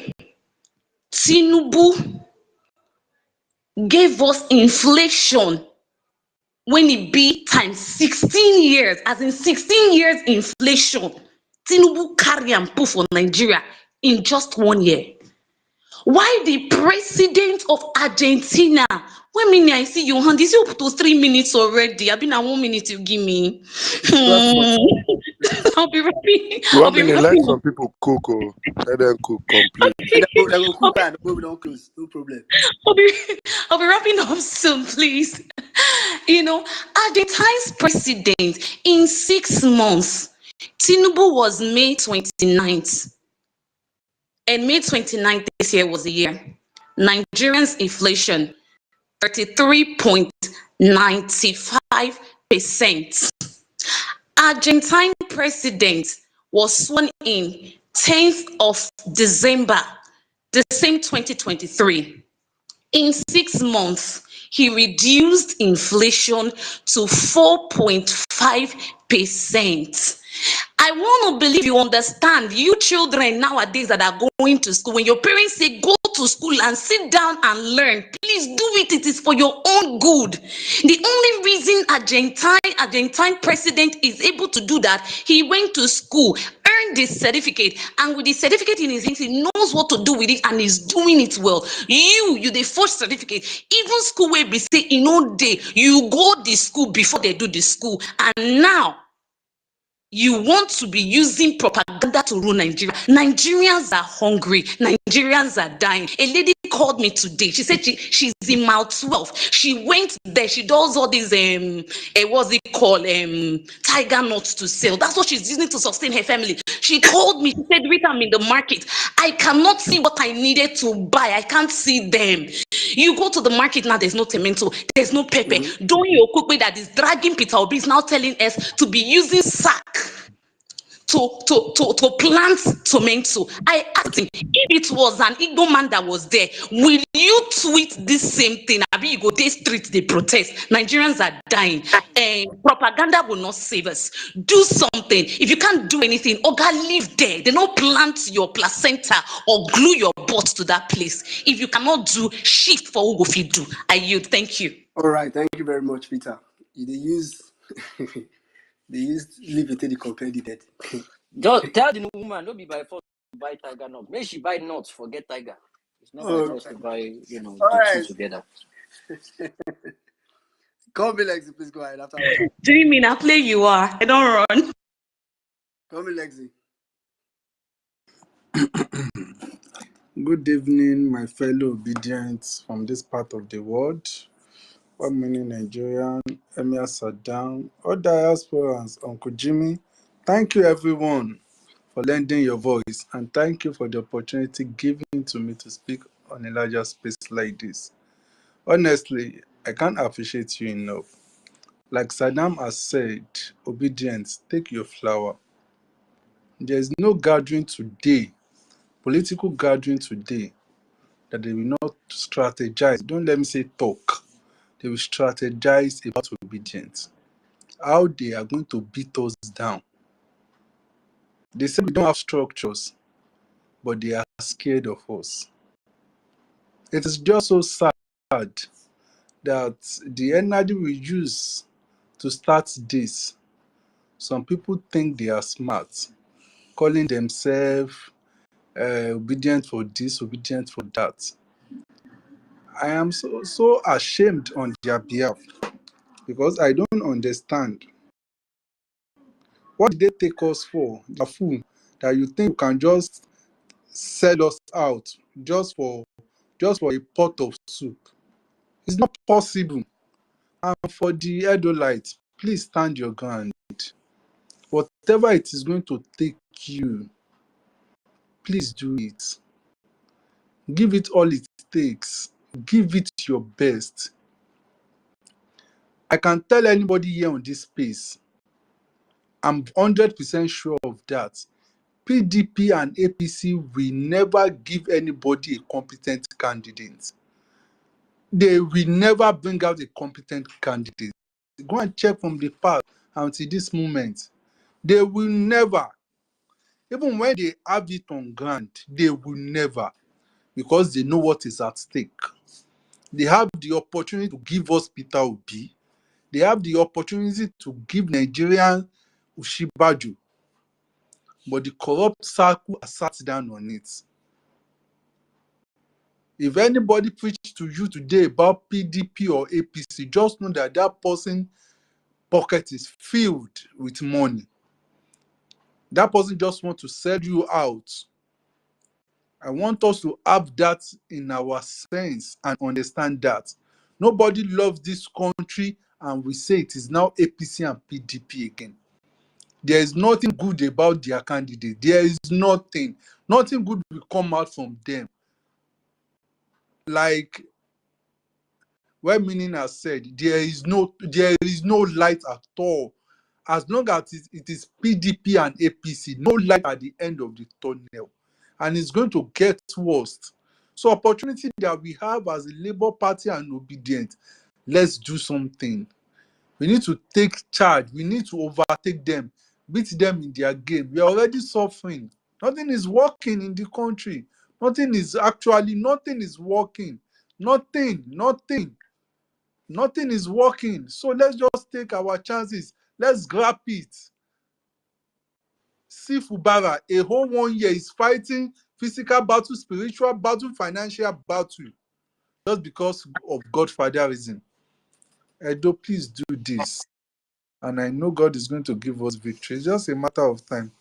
Tinubu gave us inflation when it be times 16 years, as in 16 years inflation. Tinubu carry and put for Nigeria in just 1 year. Why the president of Argentina? When me I see you hand, this you up to 3 minutes already. I've been at 1 minute you give me.
Let's continue.
I'll be wrapping. I'll
One
be
minute, let
wrapping
some
up.
people cook. Oh. Let them cook complete.
And they go
I'll
cook
be,
and we don't close. No problem.
I'll be, I'll be wrapping up soon, please. You know, Argentina's president in 6 months, Tinubu was May 29th. And May 29th this year was the year. Nigerians' inflation 33.95%. Argentine president was sworn in 10th of December, the same 2023. In 6 months, he reduced inflation to 4.5%. I want to believe you understand. You children nowadays that are going to school, when your parents say go to school and sit down and learn, please do it. It is for your own good. The only reason Argentine president is able to do that, he went to school, earned this certificate, and with the certificate in his hands, he knows what to do with it and is doing it well. You the first certificate, even school where be say in no day, you go the school before they do the school, and now You want to be using propaganda to rule Nigeria. Nigerians are hungry. Nigerians are dying. A lady called me today. She said she's in Mount 12. She went there. She does all these what's it called? Tiger nuts to sell. That's what she's using to sustain her family. She called me. She said, Rita, I'm in the market. I cannot see what I needed to buy. I can't see them. You go to the market now, there's no tomato, there's no pepper.
Mhm.
Don't you quickly that is dragging Peter Obi is now telling us to be using sack to plant tomato. I asked him, if it was an Igbo man that was there, will you tweet this same thing? Abi you go dey street, they protest. Nigerians are dying. Propaganda will not save us. Do something. If you can't do anything, Oga, live there. They don't plant your placenta or glue your butt to that place. If you cannot do, shift for who go fit do. I yield. Thank you.
All right, thank you very much, Peter. They use they use leave it till the competited.
Just tell the woman, don't be by force to buy tiger nuts. Make she buy nuts, forget tiger. It's not by
All
force to
right,
buy,
all
the two
right.
together.
Call me Lexi, please go ahead after Rita.
Do you mean I play you are? I don't run.
Call me Lexi.
Good evening, my fellow obedients from this part of the world. One minute Nigerian, Emir Saddam, all diasporans, Uncle Jimmy. Thank you everyone for lending your voice and thank you for the opportunity given to me to speak on a larger space like this. Honestly, I can't appreciate you enough. Like Saddam has said, obedience, take your flower. There is no gathering today, political gathering today, that they will not strategize. Don't let me say talk. They will strategize about obedience. How they are going to beat us down. They say we don't have structures, but they are scared of us. It is just so sad that the energy we use to start this, some people think they are smart, calling themselves obedient for this, obedient for that. I am so ashamed on their behalf because I don't understand. What did they take us for? The fool that you think you can just sell us out just for a pot of soup. It's not possible. And for the Edolite, please stand your ground. Whatever it is going to take you, please do it. Give it all it takes. Give it your best. I can tell anybody here on this space, I'm 100% sure of that. PDP and APC will never give anybody a competent candidate. They will never bring out a competent candidate. Go and check from the past until this moment. They will never, even when they have it on ground, they will never, because they know what is at stake. They have the opportunity to give us Peter Obi. They have the opportunity to give Nigerian Ushibaju, but the corrupt circle has sat down on it. If anybody preach to you today about PDP or APC, just know that that person's pocket is filled with money. That person just wants to sell you out. I want us to have that in our sense and understand that. Nobody loves this country and we say it is now APC and PDP again. There is nothing good about their candidate. There is nothing. Nothing good will come out from them. Like where meaning has said, there is no light at all. As long as it is PDP and APC, no light at the end of the tunnel. And it's going to get worse. So opportunity that we have as a Labour Party and obedient, let's do something. We need to take charge. We need to overtake them, beat them in their game. We are already suffering. Nothing is working in the country. Nothing is working. Nothing is working. So let's just take our chances. Let's grab it. See Fubara, a whole 1 year is fighting physical battle, spiritual battle, financial battle, just because of godfatherism. Edo, please do this. and I know God is going to give us victory. It's just a matter of time.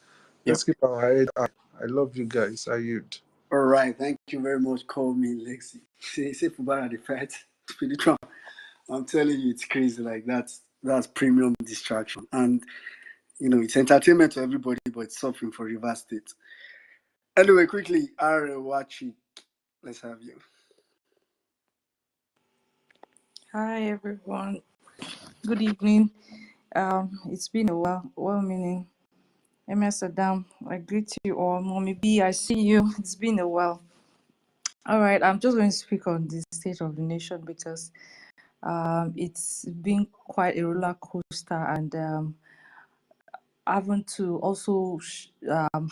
Yep.
Let's keep our head high. I love you guys. I yield.
All right. Thank you very much. Call me Lexi. Say Fubara the fight. Spiritual. I'm telling you, it's crazy. Like that's premium distraction, and it's entertainment to everybody, but it's suffering for River State. Anyway, quickly, Arewachi, let's have you.
Hi everyone. Good evening. It's been a while. Well meaning. MS Adam, I greet you all. Mommy B, I see you. It's been a while. All right, I'm just going to speak on the state of the nation because it's been quite a roller coaster, and having to also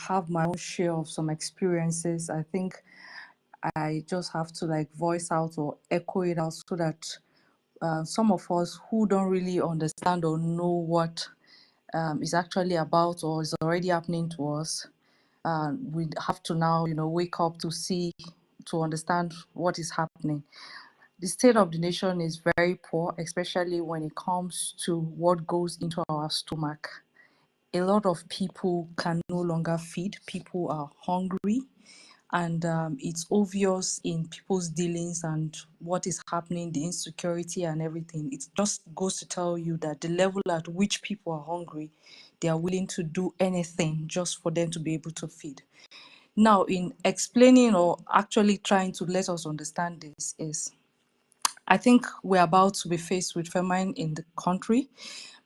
have my own share of some experiences. I think I just have to like voice out or echo it out so that some of us who don't really understand or know what is actually about or is already happening to us, we have to now, wake up to understand what is happening. The state of the nation is very poor, especially when it comes to what goes into our stomach. A lot of people can no longer feed. People are hungry, and it's obvious in people's dealings and what is happening, the insecurity and everything. It just goes to tell you that the level at which people are hungry, they are willing to do anything just for them to be able to feed. Now, in explaining or actually trying to let us understand this is, I think we're about to be faced with famine in the country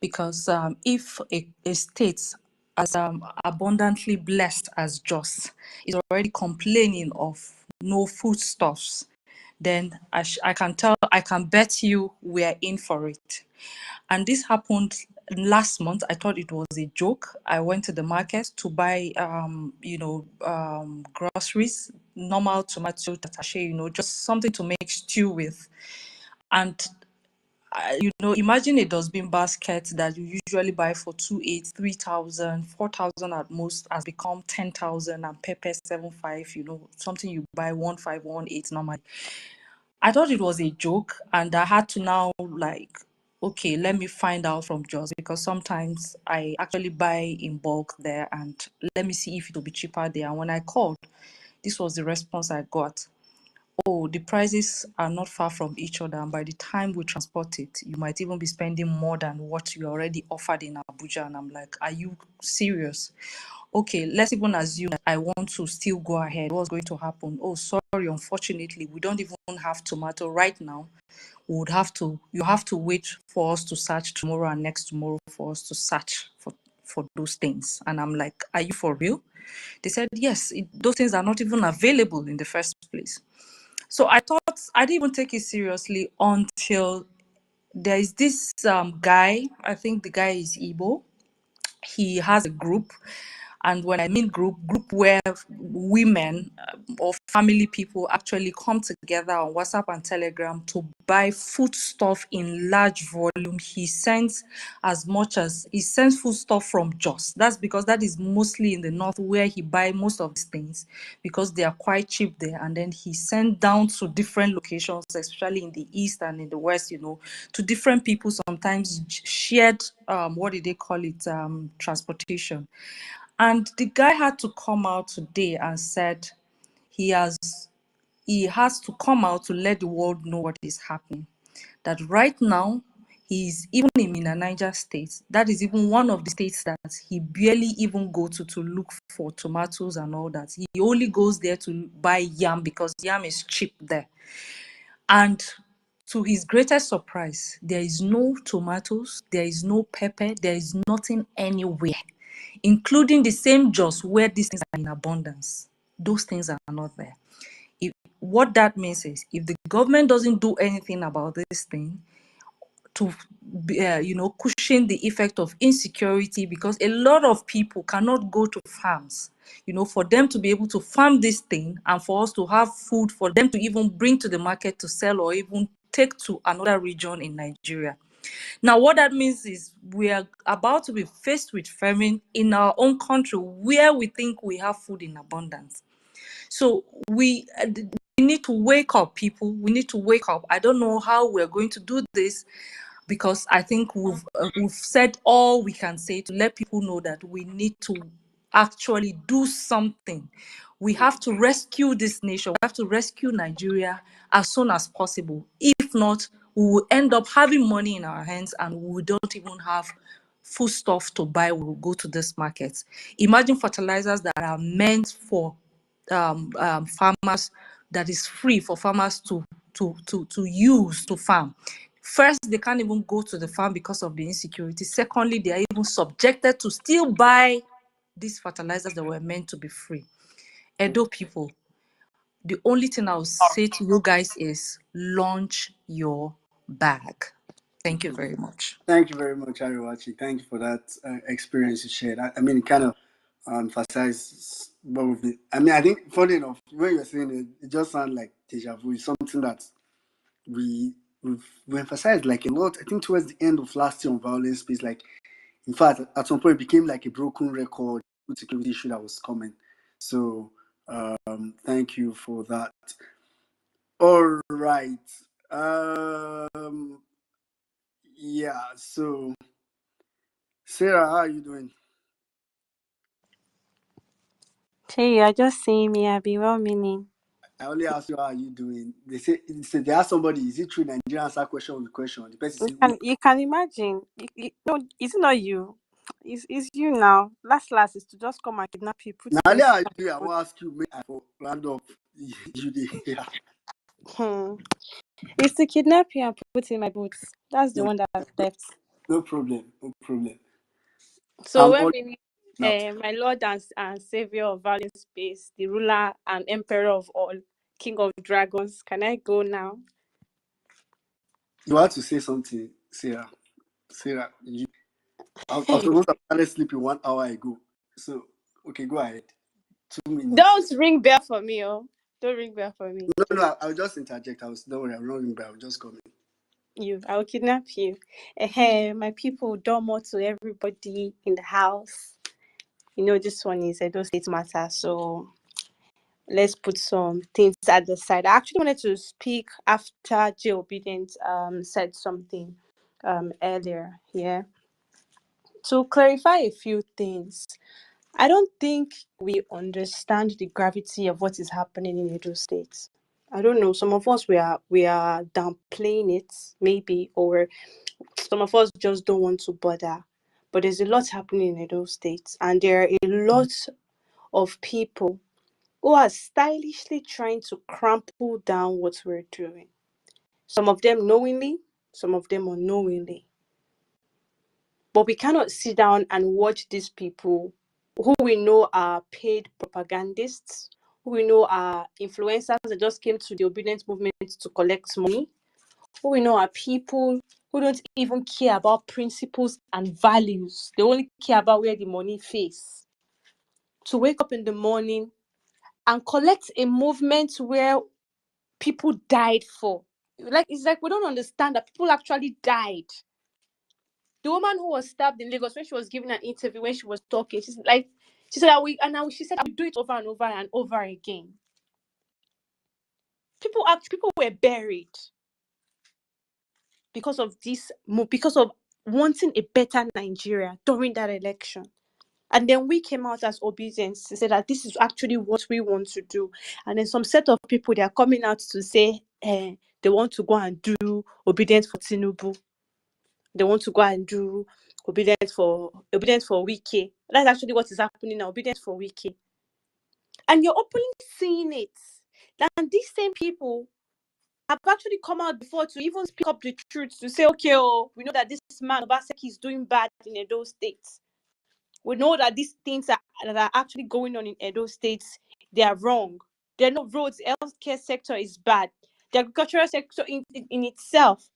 because if a state as abundantly blessed as Jos is already complaining of no foodstuffs, then I can bet you we're in for it. And this happened last month. I thought it was a joke. I went to the market to buy, groceries, normal tomato, tatashe, just something to make stew with. And imagine a dustbin basket that you usually buy for 2,800, 3,000, 4,000 at most has become 10,000, and pepper 7,500, something you buy 1,500, 1,800 normally. I thought it was a joke, and I had to now like, okay, let me find out from Joss because sometimes I actually buy in bulk there, and let me see if it will be cheaper there. And when I called, this was the response I got. Oh, the prices are not far from each other, and by the time we transport it, you might even be spending more than what you already offered in Abuja. And I'm like, are you serious? Okay, let's even assume that I want to still go ahead. What's going to happen? Oh, sorry, unfortunately, we don't even have tomato right now. You have to wait for us to search tomorrow and next tomorrow for us to search for those things. And I'm like, are you for real? They said, yes, those things are not even available in the first place. So I thought I didn't even take it seriously until there is this guy. I think the guy is Igbo. He has a group, and when I mean group where women or family people actually come together on WhatsApp and Telegram to buy food stuff in large volume. He sends food stuff from Jos. That's because that is mostly in the north where he buy most of these things because they are quite cheap there. And then he sent down to different locations, especially in the east and in the west, to different people, sometimes shared, what did they call it, transportation. And the guy had to come out today and said he has to come out to let the world know what is happening. That right now he's even in Mina, Niger State. That is even one of the states that he barely even go to look for tomatoes and all that. He only goes there to buy yam because yam is cheap there. And to his greatest surprise, there is no tomatoes, there is no pepper, there is nothing anywhere, including the same Jos where these things are in abundance. Those things are not there. What that means is if the government doesn't do anything about this thing to cushion the effect of insecurity, because a lot of people cannot go to farms, for them to be able to farm this thing and for us to have food for them to even bring to the market to sell or even take to another region in Nigeria. Now, what that means is we are about to be faced with famine in our own country where we think we have food in abundance. So we need to wake up, people. We need to wake up. I don't know how we're going to do this, because I think we've said all we can say to let people know that we need to actually do something. We have to rescue this nation. We have to rescue Nigeria as soon as possible. If not, we will end up having money in our hands and we don't even have food stuff to buy. We will go to this market. Imagine fertilizers that are meant for farmers, that is free for farmers to use to farm. First, they can't even go to the farm because of the insecurity. Secondly, they are even subjected to still buy these fertilizers that were meant to be free. Edo people, the only thing I will say to you guys is launch your bag. Thank you very much.
Thank you very much, Ariwachi. Thank you for that experience you shared. I mean, it kind of emphasizes both. I mean, I think, funny enough, when you're saying it, it just sounds like deja vu. It's something that we we emphasized like a lot. I think towards the end of last year on violence space, like in fact, at some point, it became like a broken record security issue that was coming. So, thank you for that. All right. Yeah. So, Sarah, how are you doing?
Hey, you're just saying me, I be well meaning.
I only ask you how are you doing. They say they ask somebody, is it true Nigerian answer question with question? The person say, "Who?"
You can imagine. No, it's not you. It's you now. Last is to just come and kidnap you, put
Now,
you
only
inside.
how you doing, I want to ask you, make I for round up. You dey here.
Hmm. It's to kidnap you and put in my boots. That's the
No,
one that I've left.
no problem. No problem.
So
I'm
when
all
we
now.
my Lord and Savior of Valiant Space, the ruler and emperor of all, King of Dragons, can I go now?
You want to say something, Sarah? Sarah, I was supposed to have started sleeping 1 hour ago. So, okay, go ahead. 2 minutes.
Don't ring bell for me, oh. Don't ring bell for me.
No, I'll just interject. Don't worry, I'm not ringing, but I'll just come in.
I will kidnap you. Hey, my people, domo to everybody in the house. This one is Edo State matter, so let's put some things at the side. I actually wanted to speak after Jay Obedient said something earlier. Yeah, to clarify a few things. I don't think we understand the gravity of what is happening in Edo State. I don't know. Some of us we are downplaying it, maybe, or some of us just don't want to bother. But there's a lot happening in those states, and there are a lot of people who are stylishly trying to crumple down what we're doing. Some of them knowingly, some of them unknowingly. But we cannot sit down and watch these people who we know are paid propagandists, who we know are influencers that just came to the obedience movement to collect money, who we know are people who don't even care about principles and values. They only care about where the money face. To wake up in the morning and collect a movement where people died for. It's like we don't understand that people actually died. The woman who was stabbed in Lagos, when she was giving an interview, when she was talking, she said that she said I will do it over and over and over again. People were buried because of wanting a better Nigeria during that election. And then we came out as obedience to say that this is actually what we want to do. And then some set of people, they are coming out to say they want to go and do obedience for Tinubu. They want to go and do obedience for Wiki. That's actually what is happening now, obedience for Wiki. And you're openly seeing it. And these same people have actually come out before to even speak up the truth, to say, okay, we know that this man Obaseki is doing bad in Edo State. We know that these things that are actually going on in Edo State, they are wrong. There are no roads. The healthcare sector is bad. The agricultural sector in itself.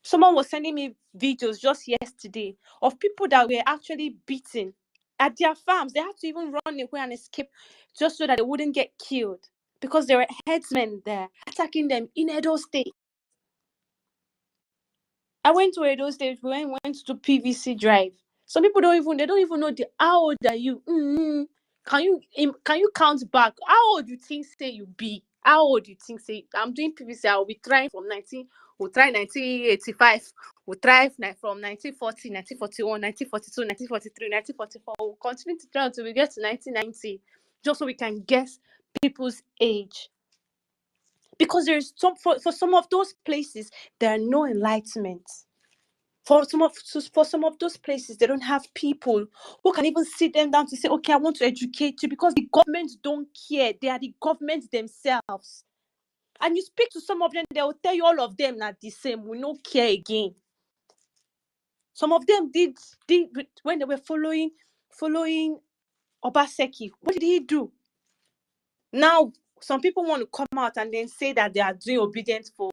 Someone was sending me videos just yesterday of people that were actually beaten at their farms. They had to even run away and escape just so that they wouldn't get killed because there were headsmen there attacking them in Edo State. I went to Edo State. We went to PVC Drive. Some people don't even know how old are you. Can you count back? How old you think say you be? How old you think say I'm doing PVC? I will be trying from we'll try 1985, we'll try from 1940, 1941, 1942, 1943, 1944. We'll continue to try until we get to 1990, just so we can guess people's age. Because there's for some of those places, there are no enlightenment. For some of those places, they don't have people who can even sit them down to say, okay, I want to educate you, because the government don't care. They are the government themselves. And you speak to some of them, they will tell you all of them not the same. We don't care again. Some of them did when they were following Obaseki. What did he do? Now, some people want to come out and then say that they are doing obedience for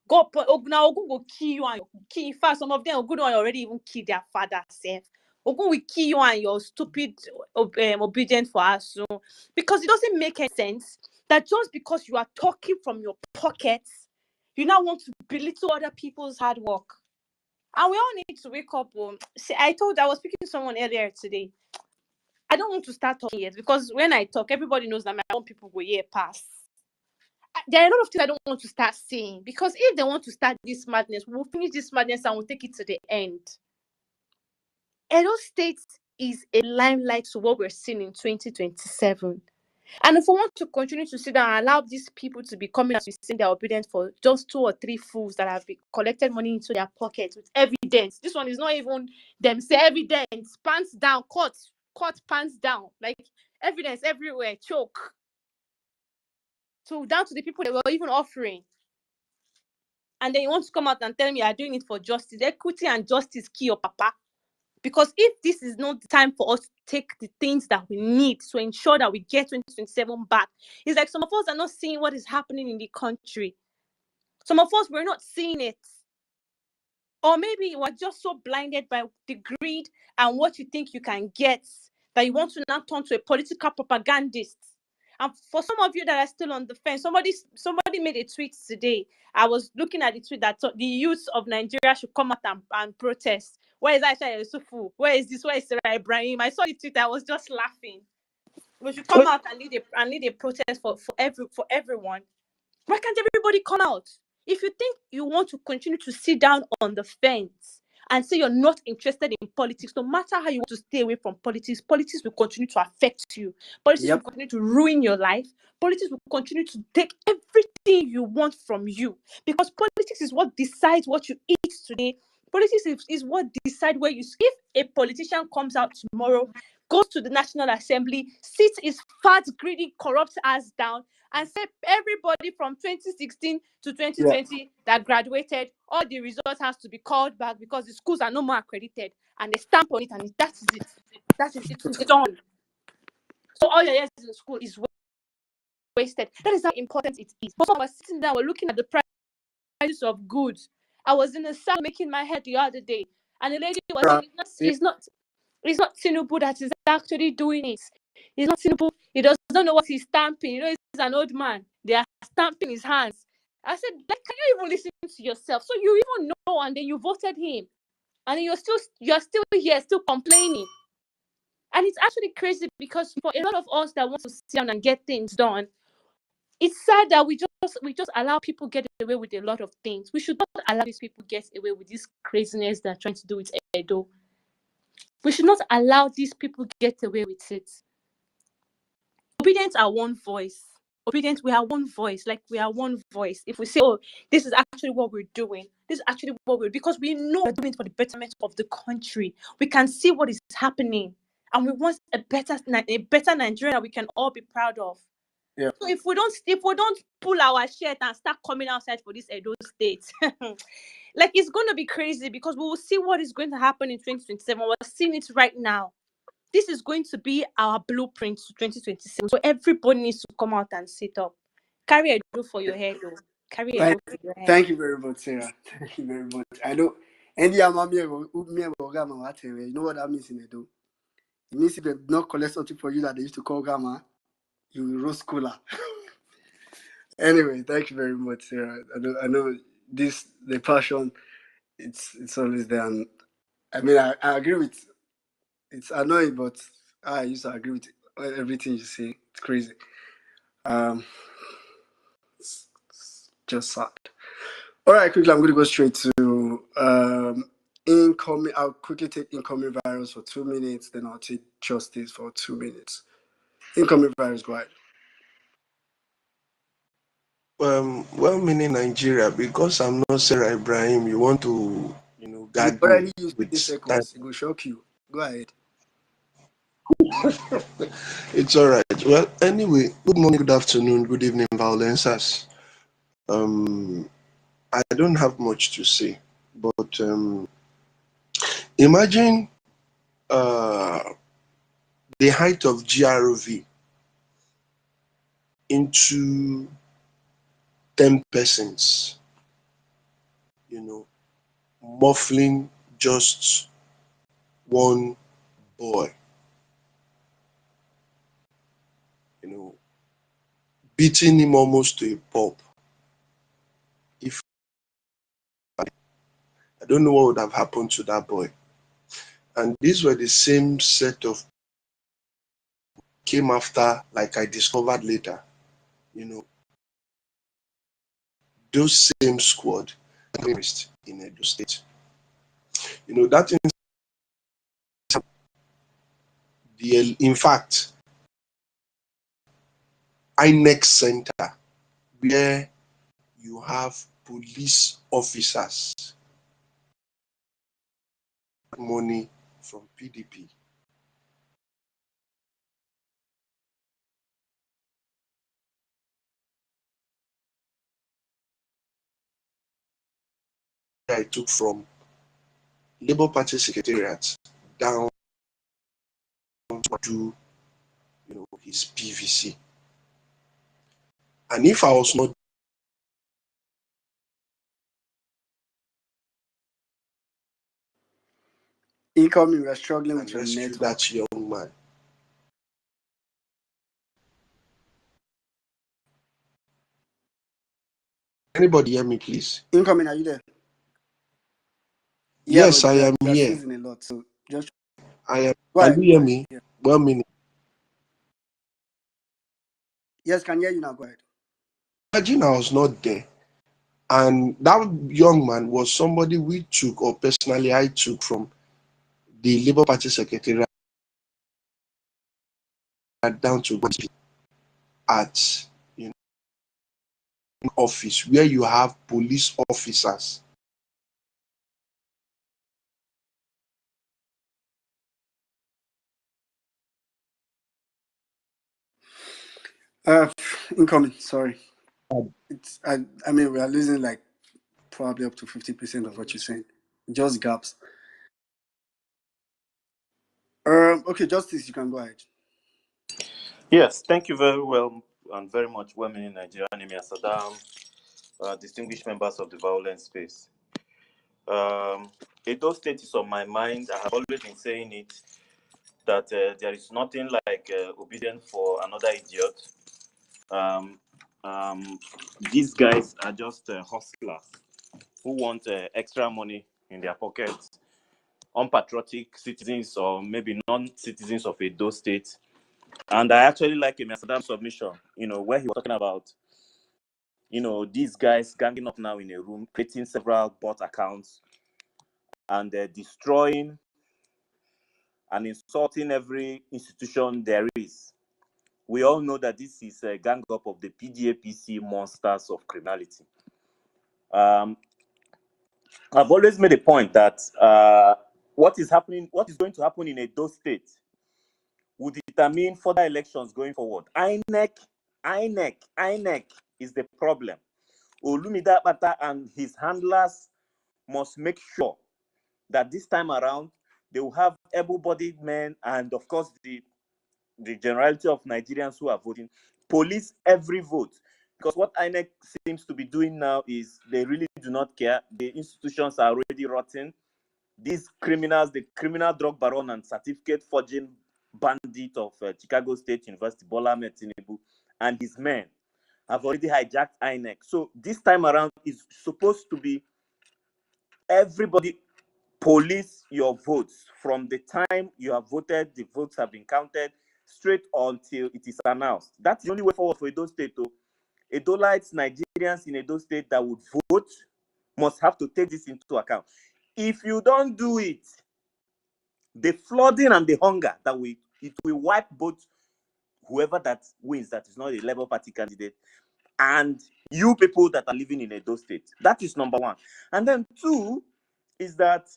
God. But now Ogun will kill you and kill. In fact, some of them Ogun already even kill their father self. Ogun will kill you and your stupid obedience for us. So, because it doesn't make any sense that just because you are talking from your pockets, you now want to belittle other people's hard work. And we all need to wake up. See, I was speaking to someone earlier today. I don't want to start talking yet, because when I talk, everybody knows that my own people go here pass. There are a lot of things I don't want to start saying, because if they want to start this madness, we'll finish this madness and we'll take it to the end. Edo State is a limelight to what we're seeing in 2027. And if we want to continue to sit down and allow these people to be coming as we sing their obedience for just 2 or 3 fools that have collected money into their pockets with evidence. This one is not even them say evidence, pants down, court pants down, like evidence everywhere, choke. So down to the people that were even offering. And then you want to come out and tell me you are doing it for justice. Equity and justice kill your papa. Because if this is not the time for us to take the things that we need to ensure that we get 2027 back, it's like some of us are not seeing what is happening in the country. Some of us, we're not seeing it. Or maybe you are just so blinded by the greed and what you think you can get that you want to now turn to a political propagandist. And for some of you that are still on the fence, somebody made a tweet today. I was looking at the tweet that the youth of Nigeria should come out and protest. Where is Aisha Yusufu? Where is this? Where is Sarah Ibrahim? I saw the tweet. I was just laughing. We should come out and lead a protest for everyone. Why can't everybody come out? If you think you want to continue to sit down on the fence and say you're not interested in politics, no matter how you want to stay away from politics, politics will continue to affect you. Politics will continue to ruin your life. Politics will continue to take everything you want from you. Because politics is what decides what you eat today. Politics is what decides where you... If a politician comes out tomorrow, goes to the National Assembly, sits his fat, greedy, corrupt ass down, and say everybody from 2016 to 2020 that graduated, all the results has to be called back because the schools are no more accredited, and they stamp on it, and that is it. That is it. It's done. So all your years in school is wasted. That is how important it is. But when I was sitting there, we're looking at the prices of goods. I was in the salon making my hair the other day, and the lady was saying, it's not Tinubu that is actually doing it. It's not Tinubu. He doesn't know what he's stamping. You know, he's an old man. They are stamping his hands. I said, like, can you even listen to yourself? So you even know, and then you voted him, and then you're still here, still complaining. And it's actually crazy, because for a lot of us that want to sit down and get things done, it's sad that we just allow people get away with a lot of things. We should not allow these people get away with this craziness they're trying to do with Edo. We should not allow these people get away with it. Obedience are one voice. Obedience, we are one voice. Like, we are one voice. If we say, oh, this is actually what we're doing, this is actually what we're... Because we know we're doing it for the betterment of the country. We can see what is happening, and we want a better Nigeria that we can all be proud of.
Yeah.
So if we don't pull our shirt and start coming outside for this Edo State, like, it's going to be crazy, because we will see what is going to happen in 2027. We're seeing it right now. This is going to be our blueprint to 2027. So everybody needs to come out and sit up. Carry a do for your head, though. Carry a do for your head.
Thank you very much, Sarah. Thank you very much. I know. And the you know what that means in Edo? It means if they not collect something for you that they used to call grandma, you will roast cooler. Anyway, thank you very much, Sarah. I know the passion. It's always there, and I mean I agree with. It's annoying, but I used to agree with everything you say. It's crazy. It's just sad. All right, quickly, I'm going to go straight to incoming. I'll quickly take incoming virus for 2 minutes, then I'll take justice for 2 minutes. Incoming virus, go ahead.
Well-meaning Nigeria, because I'm not Sarah Ibrahim, you want to,
You
gag me
already used 30
with that.
seconds. It will shock you. Go ahead.
It's all right. Well, anyway, good morning, good afternoon, good evening, violencers. I don't have much to say, but imagine uh, the height of GRV into 10 persons, you know, muffling just one boy, you know, beating him almost to a pulp. If I don't know what would have happened to that boy. And these were the same set of came after, like I discovered later, you know, those same squad in Edo State. You know, that in fact, INEC Center, where you have police officers money from PDP. I took from Labour Party Secretariat down to do, his PVC. And if I was not
Incoming, we're struggling
and
with your
rescue
network.
that young man, anybody hear me, please?
Incoming, are you there? Yeah,
Yes,
but
I am
you're
here.
seizing a lot. So just
I am.
go
Can
ahead.
you
Go
hear
ahead.
me?
Yeah.
1 minute.
Yes, can hear you now. Go ahead.
Imagine I was not there. And that young man was somebody we took, or personally I took, from the Labour Party Secretariat down to at, office where you have police officers.
Uh, incoming. Sorry. It's. I mean, we are losing like probably up to 50% of what you're saying. Just gaps. Okay, Justice, you can go ahead.
Yes, thank you very well and very much, women in Nigeria, Emir Saddam, distinguished members of the violence space. Edo State is on my mind. I have always been saying it that there is nothing like obedience for another idiot. Um, um, these guys are just hustlers who want extra money in their pockets, unpatriotic citizens or maybe non-citizens of Edo State. And I actually like Emir Saddam's submission, where he was talking about, these guys ganging up now in a room, creating several bot accounts and destroying and insulting every institution there is. We all know that this is a gang up of the PDAPC monsters of criminality. I've always made a point that what is going to happen in Edo State will determine further elections going forward. INEC is the problem. Olumide Akpata and his handlers must make sure that this time around they will have able-bodied men and, of course, the generality of Nigerians who are voting police every vote. Because what INEC seems to be doing now is they really do not care. The institutions are already rotten. These criminals, the criminal drug baron and certificate forging bandit of Chicago State University, Bola Ahmed Tinubu, and his men have already hijacked INEC. So this time around is supposed to be everybody police your votes from the time you have voted, the votes have been counted, straight until it is announced. That's the only way forward for Edo State. Edolites, Nigerians in Edo State that would vote
must have to take this into account. If you don't do it, the flooding and the hunger that it will wipe both whoever that wins that is not a Labour Party candidate and you people that are living in Edo State. That is number one. And then two is that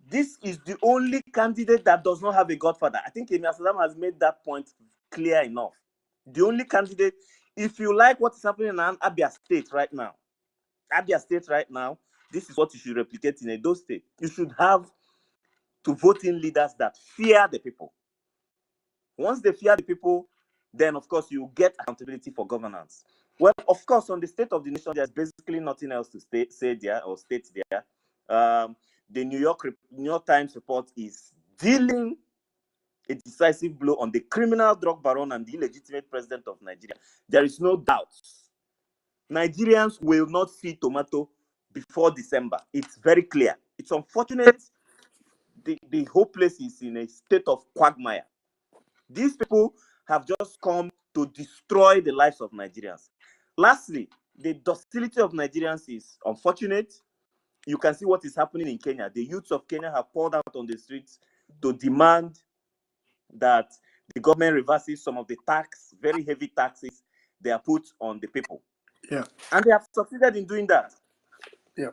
this is the only candidate that does not have a godfather. I think Amy Asadam has made that point clear enough. The only candidate, if you like what is happening in Abia State right now, this is what you should replicate in Edo State. You should have to vote in leaders that fear the people. Once they fear the people, then of course you get accountability for governance. Well, of course, on the state of the nation, there's basically nothing else to say there or state there. The New York Times report is dealing a decisive blow on the criminal drug baron and the illegitimate president of Nigeria. There is no doubt. Nigerians will not see tomato before December. It's very clear. It's unfortunate the whole place is in a state of quagmire. These people have just come to destroy the lives of Nigerians. Lastly, the docility of Nigerians is unfortunate. You can see what is happening in Kenya. The youths of Kenya have poured out on the streets to demand that the government reverses some of the very heavy taxes they are put on the people.
Yeah.
And they have succeeded in doing that.
Yeah.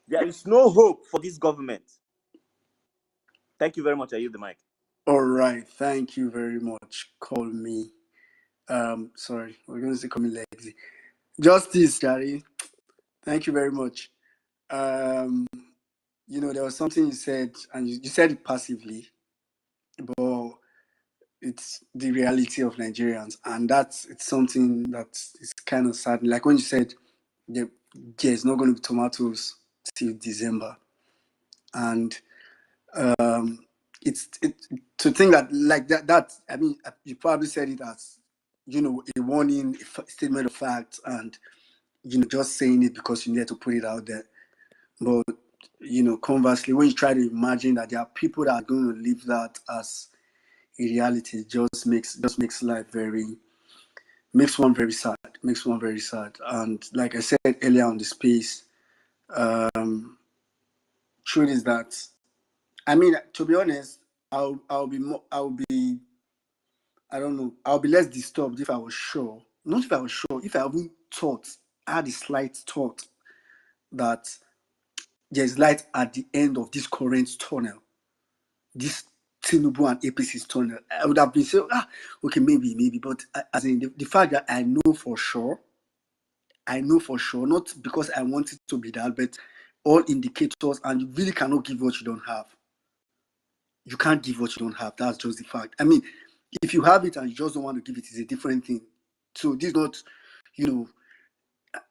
There is no hope for this government. Thank you very much. I yield the mic.
All right. Thank you very much. Call me. Sorry, we're going to say call me Lexi. Justice, Daddy. Thank you very much. There was something you said, and you said it passively, but it's the reality of Nigerians, and it's something that is kind of sad. Like when you said there's not going to be tomatoes till December, and it's to think that like that. I mean, you probably said it as a warning, a statement of fact, and just saying it because you need to put it out there. But conversely, when you try to imagine that there are people that are going to live that as a reality, it just makes life makes one very sad. Makes one very sad. And like I said earlier on the space, truth is that, I mean, to be honest, I'll be I don't know, I'll be less disturbed if I was sure. Not if I was sure, if I even had a slight thought that there's light at the end of this current tunnel, this Tinubu and APC's tunnel. I would have been saying, okay, maybe, but as in the fact that I know for sure, not because I want it to be that, but all indicators, and you really cannot give what you don't have. You can't give what you don't have. That's just the fact. I mean, if you have it and you just don't want to give it, it's a different thing. So this is not,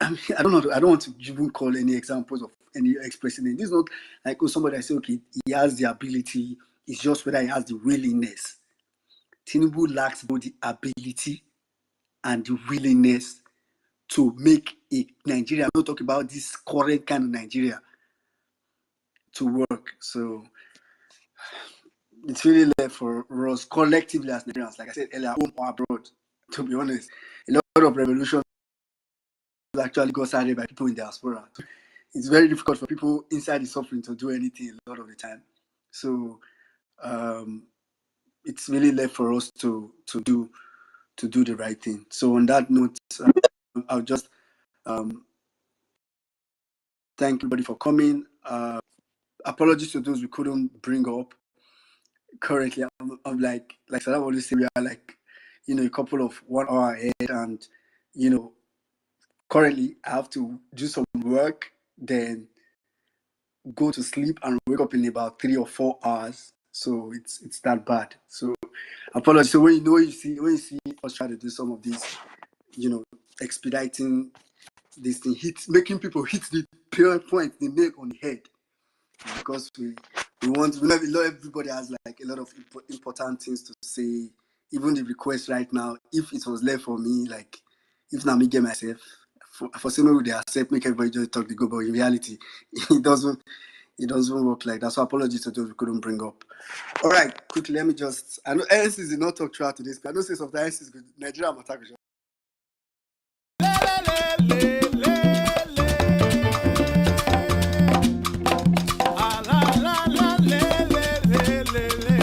I mean, I don't know. I don't want to even call any examples of any ex-president. This is not like somebody I say, okay, he has the ability. It's just whether he has the willingness. Tinubu lacks both the ability and the willingness to make a Nigeria. I'm not talking about this current kind of Nigeria to work. So it's really left for us collectively as Nigerians, like I said earlier, home or abroad. To be honest, a lot of revolutions actually got started by people in diaspora. It's very difficult for people inside the suffering to do anything a lot of the time. So it's really left for us to do the right thing. So on that note, I'll just thank everybody for coming. Apologies to those we couldn't bring up. Currently, I'm like Saddam always say, we are like, a couple of 1 hour ahead, and currently I have to do some work, then go to sleep and wake up in about 3 or 4 hours. So it's that bad. So apologies. So when you see us try to do some of these, expediting this thing, making people hit the point, the nail on the head, because we know everybody has like a lot of important things to say. Even the request right now, if it was left for me, like if now me get myself for some they accept, make everybody just talk the go, but in reality, it doesn't work like that. So apologies to those we couldn't bring up. All right, quickly, let me just, I know NC did not talk throughout today's, but I know say sometimes NC is good. Nigeria attack